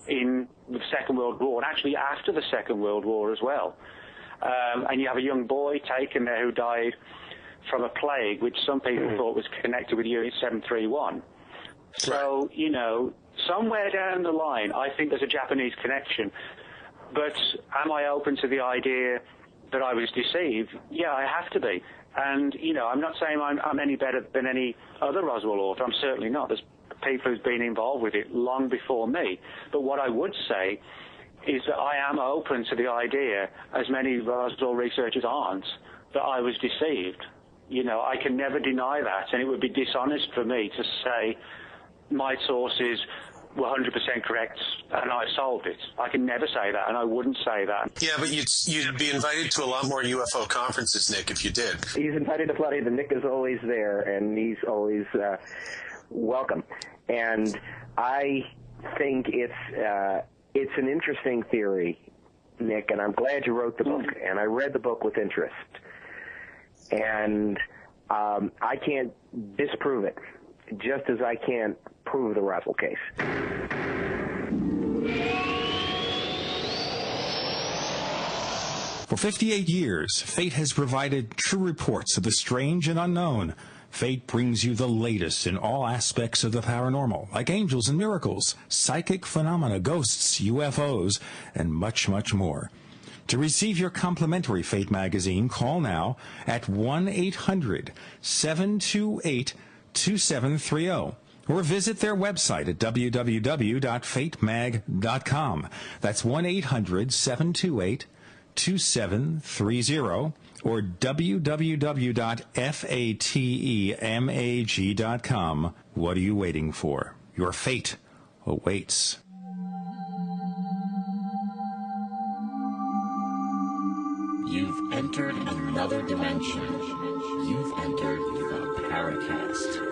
in the Second World War, and actually after the Second World War as well. And you have a young boy taken there who died from a plague, which some people thought was connected with Unit 731. So, somewhere down the line, I think there's a Japanese connection. But am I open to the idea that I was deceived? Yeah, I have to be. And, I'm not saying I'm any better than any other Roswell author. I'm certainly not. There's people who've been involved with it long before me. But what I would say is that I am open to the idea, as many Roswell researchers aren't, that I was deceived. I can never deny that, and it would be dishonest for me to say my sources were 100% correct and I solved it. I can never say that, and I wouldn't say that. Yeah, but you'd be invited to a lot more UFO conferences, Nick, if you did. He's invited to plenty. The Nick is always there, and he's always welcome. And I think it's an interesting theory, Nick, and I'm glad you wrote the book. And I read the book with interest. And I can't disprove it, just as I can't prove the Roswell case. For 58 years, Fate has provided true reports of the strange and unknown. Fate brings you the latest in all aspects of the paranormal, like angels and miracles, psychic phenomena, ghosts, UFOs, and much, much more. To receive your complimentary Fate magazine, call now at 1-800-728-2730 or visit their website at www.fatemag.com. That's 1-800-728-2730 or www.fatemag.com. What are you waiting for? Your fate awaits. You've entered another dimension. You've entered the Paracast.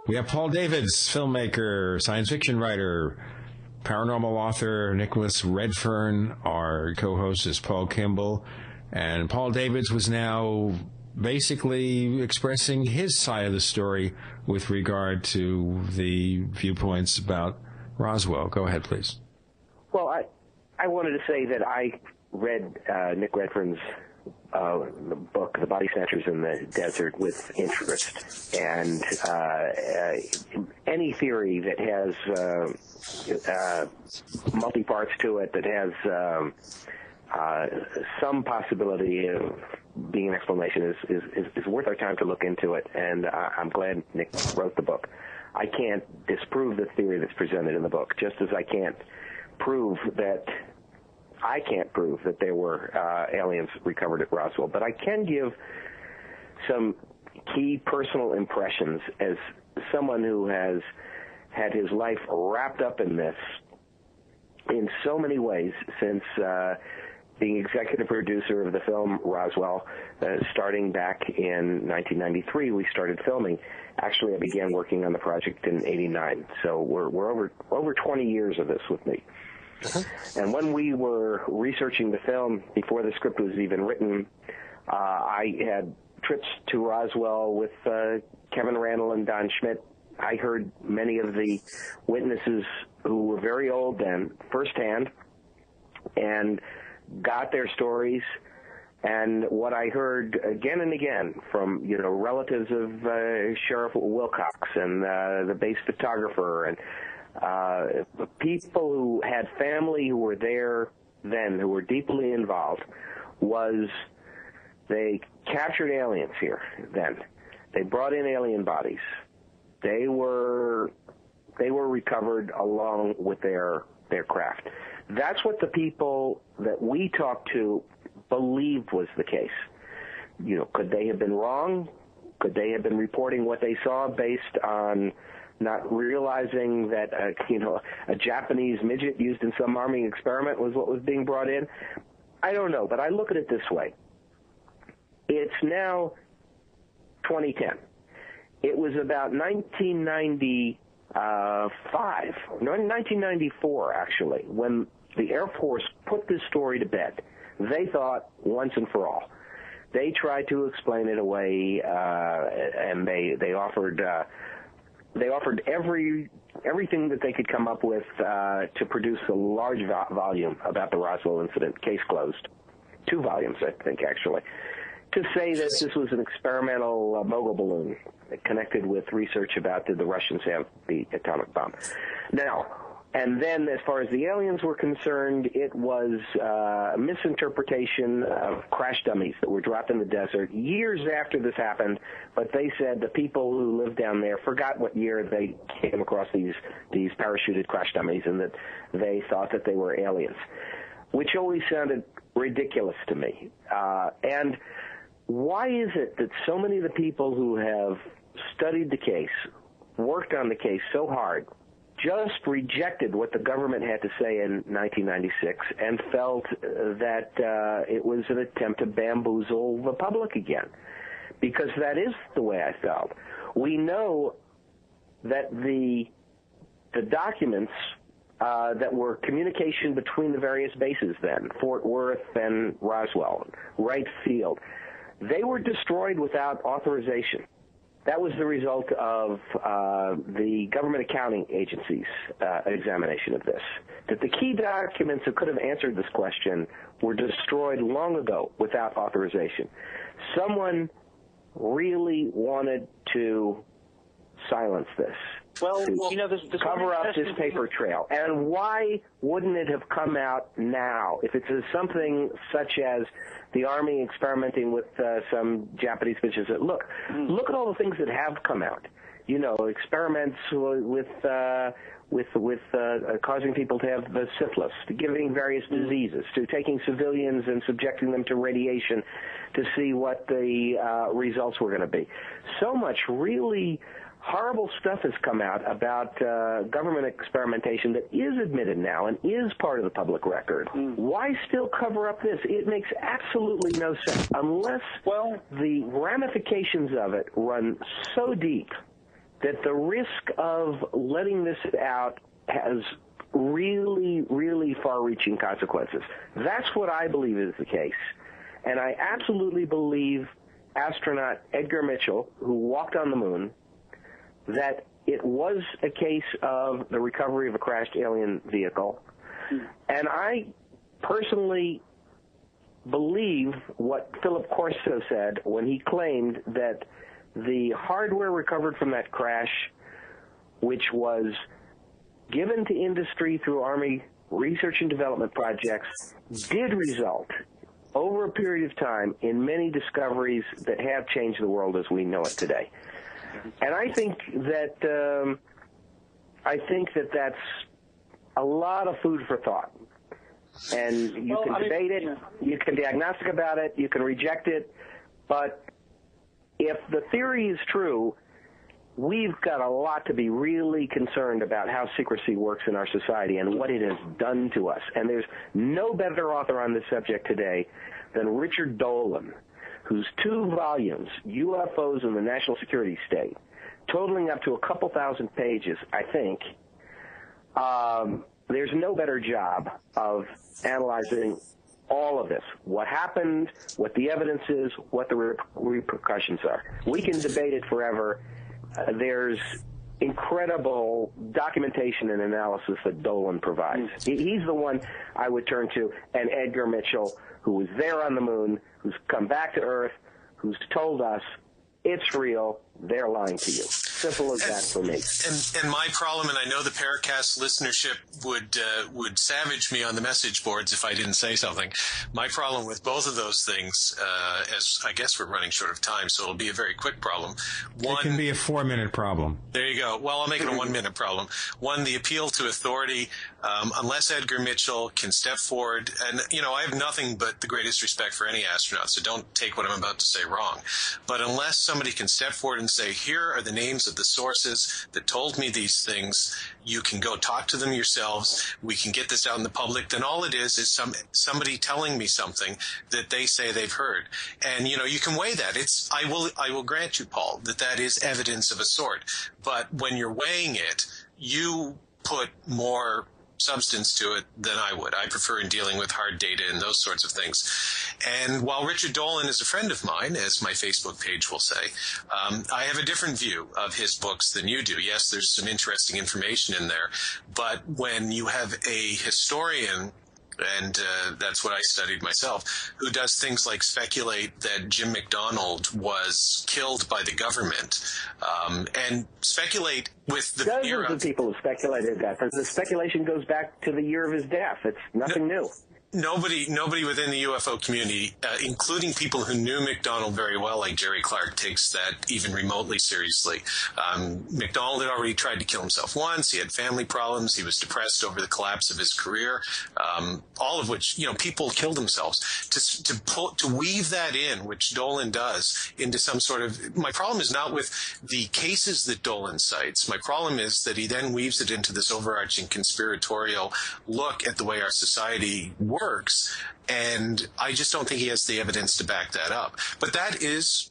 We have Paul Davids, filmmaker, science fiction writer, paranormal author. Nicholas Redfern, our co-host, is Paul Kimball. And Paul Davids was now basically expressing his side of the story with regard to the viewpoints about Roswell. Go ahead, please. Well, I wanted to say that I read Nick Redfern's the book, The Body Snatchers in the Desert, with interest. And any theory that has multi-parts to it, that has some possibility of being an explanation is worth our time to look into it. And I'm glad Nick wrote the book. I can't disprove the theory that's presented in the book, just as I can't prove that there were aliens recovered at Roswell. But I can give some key personal impressions as someone who has had his life wrapped up in this in so many ways since being executive producer of the film Roswell, starting back in 1993. We started filming. Actually, I began working on the project in '89. So we're over 20 years of this with me. And when we were researching the film, before the script was even written, I had trips to Roswell with Kevin Randall and Don Schmidt. I heard many of the witnesses who were very old then firsthand and got their stories. And what I heard again and again from, relatives of Sheriff Wilcox and the base photographer and people who had family who were there then, who were deeply involved, was they captured aliens here then. They brought in alien bodies. They were recovered along with their craft. That's what the people that we talked to believed was the case. Could they have been wrong? Could they have been reporting what they saw based on not realizing that a Japanese midget used in some arming experiment was what was being brought in? I don't know, but I look at it this way. It's now 2010. It was about 1994, actually, when the Air Force put this story to bed. They thought once and for all. They tried to explain it away, and they offered everything that they could come up with to produce a large volume about the Roswell incident, case closed. 2 volumes, I think, actually, to say that this was an experimental mogul balloon connected with research about did the Russians have the atomic bomb. Now, and then as far as the aliens were concerned, it was a misinterpretation of crash dummies that were dropped in the desert years after this happened, but they said the people who lived down there forgot what year they came across these parachuted crash dummies and that they thought that they were aliens, which always sounded ridiculous to me. And why is it that so many of the people who have studied the case, worked on the case so hard, just rejected what the government had to say in 1996 and felt that it was an attempt to bamboozle the public again? Because that is the way I felt. We know that the documents that were communication between the various bases then, Fort Worth and Roswell, Wright Field, they were destroyed without authorization. That was the result of the government accounting agency's examination of this. That the key documents that could have answered this question were destroyed long ago without authorization. Someone really wanted to silence this. Well, there's cover up this paper trail. And why wouldn't it have come out now? If it's something such as the Army experimenting with some Japanese fishes, look at all the things that have come out. Experiments with causing people to have syphilis, to giving various diseases, to taking civilians and subjecting them to radiation to see what the results were going to be. So much really horrible stuff has come out about government experimentation that is admitted now and is part of the public record. Why still cover up this? It makes absolutely no sense unless the ramifications of it run so deep that the risk of letting this out has really, really far-reaching consequences. That's what I believe is the case. And I absolutely believe astronaut Edgar Mitchell, who walked on the moon, that it was a case of the recovery of a crashed alien vehicle. And I personally believe what Philip Corso said when he claimed that the hardware recovered from that crash, which was given to industry through Army research and development projects, did result over a period of time in many discoveries that have changed the world as we know it today. And I think that that's a lot of food for thought. And you can debate it, you can be agnostic about it, you can reject it, but if the theory is true, we've got a lot to be really concerned about how secrecy works in our society and what it has done to us. And there's no better author on this subject today than Richard Dolan, whose 2 volumes, UFOs and the National Security State, totaling up to a couple thousand pages, I think, there's no better job of analyzing all of this, what happened, what the evidence is, what the repercussions are. We can debate it forever. There's incredible documentation and analysis that Dolan provides. He's the one I would turn to, and Edgar Mitchell, who was there on the moon, who's come back to Earth, who's told us it's real, they're lying to you. Simple as that for me. And my problem, and I know the Paracast listenership would savage me on the message boards if I didn't say something. My problem with both of those things, as I guess we're running short of time, so it'll be a very quick problem. One, it can be a 4-minute problem. There you go. Well, I'll make it a 1-minute problem. One, the appeal to authority. Unless Edgar Mitchell can step forward, and I have nothing but the greatest respect for any astronaut, so don't take what I'm about to say wrong. But unless somebody can step forward and say, here are the names of the sources that told me these things, you can go talk to them yourselves, we can get this out in the public, then all it is somebody telling me something that they say they've heard. And you can weigh that. I will grant you, Paul, that is evidence of a sort. But when you're weighing it, you put more substance to it than I would. I prefer in dealing with hard data and those sorts of things. And while Richard Dolan is a friend of mine, as my Facebook page will say, I have a different view of his books than you do. Yes, there's some interesting information in there, but when you have a historian, and that's what I studied myself, who does things like speculate that Jim McDonald was killed by the government, and speculate with the dozens of people have speculated that. The speculation goes back to the year of his death. It's nothing new. Nobody within the UFO community, including people who knew McDonald very well, like Jerry Clark, takes that even remotely seriously. McDonald had already tried to kill himself once. He had family problems. He was depressed over the collapse of his career, all of which, people killed themselves. To weave that in, which Dolan does, into some sort of... My problem is not with the cases that Dolan cites. My problem is that he then weaves it into this overarching conspiratorial look at the way our society works, and I just don't think he has the evidence to back that up. But that is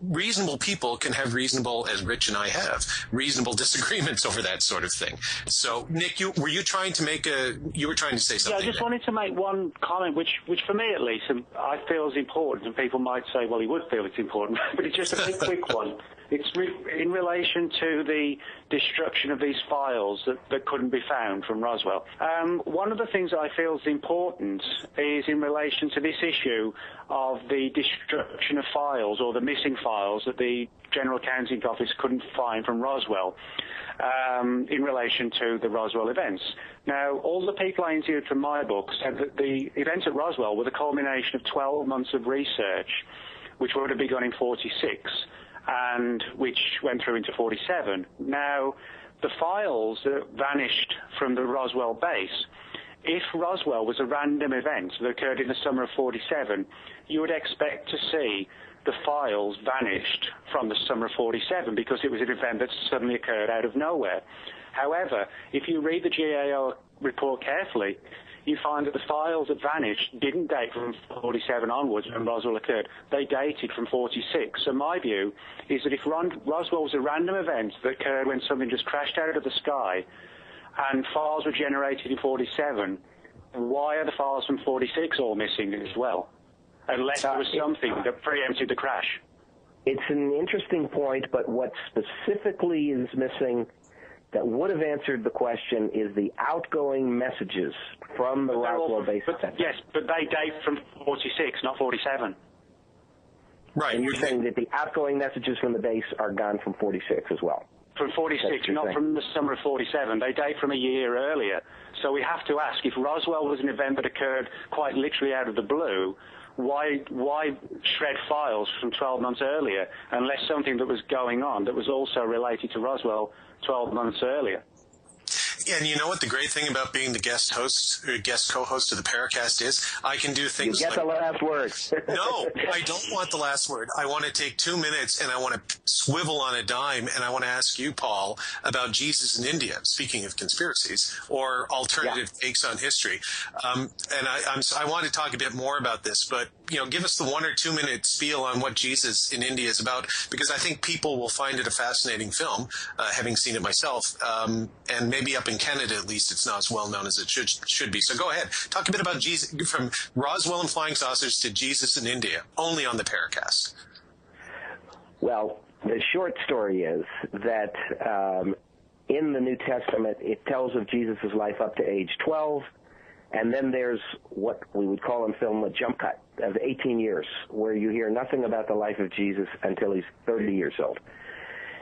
reasonable people can have reasonable, as Rich and I have, reasonable disagreements over that sort of thing. So, Nick, you were trying to say something. Yeah, I just wanted to make one comment, which for me at least, I feel is important, and people might say, well, he would feel it's important, but it's just a very quick one. It's in relation to the destruction of these files that couldn't be found from Roswell. One of the things I feel is important is in relation to this issue of the destruction of files or the missing files that the General Accounting Office couldn't find from Roswell in relation to the Roswell events. Now, all the people I interviewed from my book said that the events at Roswell were the culmination of 12 months of research, which would have begun in 46. And which went through into 47. Now, the files that vanished from the Roswell base, if Roswell was a random event that occurred in the summer of 47, you would expect to see the files vanished from the summer of 47 because it was an event that suddenly occurred out of nowhere. However, if you read the GAO report carefully, you find that the files that vanished didn't date from 47 onwards when Roswell occurred. They dated from 46. So my view is that if Roswell was a random event that occurred when something just crashed out of the sky and files were generated in 47, why are the files from 46 all missing as well? Unless there was something that preempted the crash. It's an interesting point, but what specifically is missing that would have answered the question is the outgoing messages from the Roswell base. Yes, but they date from 46, not 47. Right. And you're saying that the outgoing messages from the base are gone from 46 as well? From 46, not from the summer of 47. They date from a year earlier. So we have to ask, if Roswell was an event that occurred quite literally out of the blue, why shred files from 12 months earlier unless something that was going on that was also related to Roswell 12 months earlier? Yeah, and you know what the great thing about being the guest co-host of the Paracast is? I can do things You get the last word. No, I don't want the last word. I want to take 2 minutes and I want to swivel on a dime and I want to ask you, Paul, about Jesus in India, speaking of conspiracies, or alternative takes on history. And I want to talk a bit more about this, but, give us the 1 or 2 minute spiel on what Jesus in India is about, because I think people will find it a fascinating film, having seen it myself, and maybe up in Canada, at least, it's not as well known as it should be. So go ahead. Talk a bit about Jesus, from Roswell and flying saucers to Jesus in India, only on the Paracast. Well, the short story is that in the New Testament, it tells of Jesus' life up to age 12, and then there's what we would call in film a jump cut of 18 years, where you hear nothing about the life of Jesus until he's 30 years old.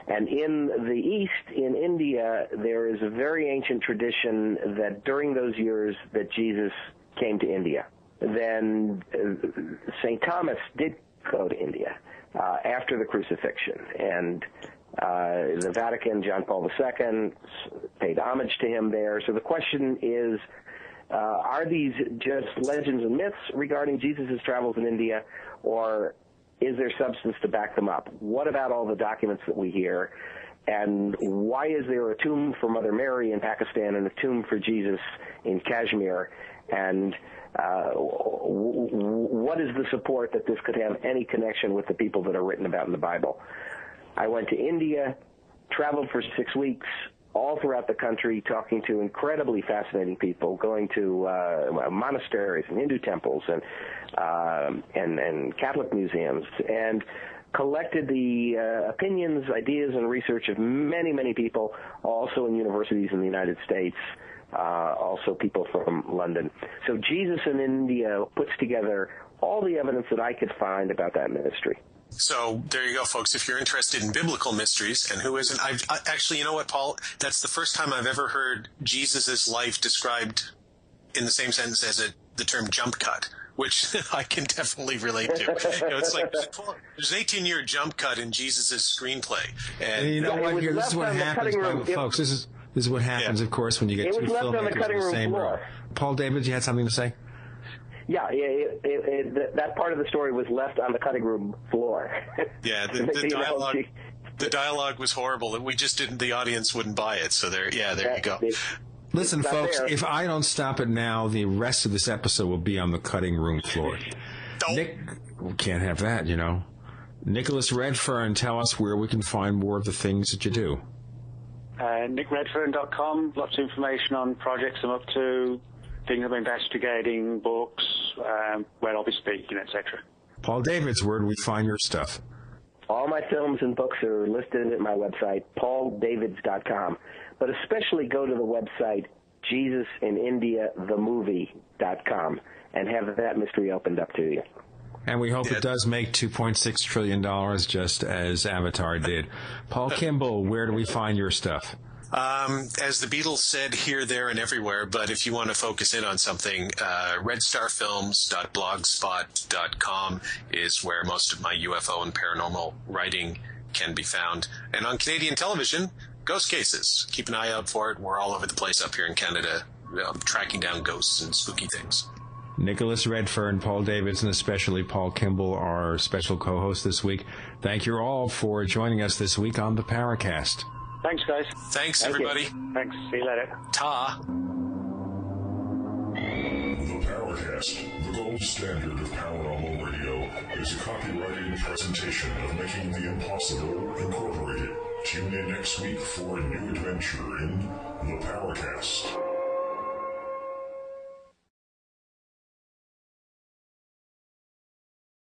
And in the East, in India, there is a very ancient tradition that during those years that Jesus came to India. Then St. Thomas did go to India after the crucifixion. And the Vatican, John Paul II, paid homage to him there. So the question is, are these just legends and myths regarding Jesus' travels in India, or is there substance to back them up? What about all the documents that we hear? And why is there a tomb for Mother Mary in Pakistan and a tomb for Jesus in Kashmir? And what is the support that this could have any connection with the people that are written about in the Bible? I went to India, traveled for 6 weeks, all throughout the country, talking to incredibly fascinating people, going to monasteries and Hindu temples and Catholic museums, and collected the opinions, ideas, and research of many, many people, also in universities in the United States, also people from London. So Jesus in India puts together all the evidence that I could find about that ministry. So there you go, folks. If you're interested in biblical mysteries, and who isn't, actually, you know what, Paul? That's the first time I've ever heard Jesus' life described in the same sentence as the term jump cut, which I can definitely relate to. It's like there's an 18-year jump cut in Jesus' screenplay. And you know what? Here, this is what happens, folks. This is what happens, of course, when you get two filmmakers in the same room. Paul David, you had something to say? Yeah, that part of the story was left on the cutting room floor. Yeah, the dialogue was horrible, and we just didn't. The audience wouldn't buy it. So there you go. Listen, folks, if I don't stop it now, the rest of this episode will be on the cutting room floor. Nick, we can't have that, Nicholas Redfern, tell us where we can find more of the things that you do. NickRedfern.com, lots of information on projects I'm up to, things I'm investigating, books, where I'll be speaking, etc. Paul Davids, where do we find your stuff? All my films and books are listed at my website, pauldavids.com. But especially go to the website, JesusInIndiaTheMovie.com, and have that mystery opened up to you. And we hope it does make $2.6 trillion just as Avatar did. Paul Kimball, where do we find your stuff? As the Beatles said, here, there, and everywhere, but if you want to focus in on something, redstarfilms.blogspot.com is where most of my UFO and paranormal writing can be found. And on Canadian television, Ghost Cases. Keep an eye out for it. We're all over the place up here in Canada, tracking down ghosts and spooky things. Nicholas Redfern, Paul Davids, and especially Paul Kimball, our special co-host this week. Thank you all for joining us this week on the Paracast. Thanks, guys. Thanks, everybody. Thanks. See you later. Ta. The Paracast, the gold standard of paranormal radio, is a copyrighted presentation of Making the Impossible Incorporated. Tune in next week for a new adventure in The Paracast.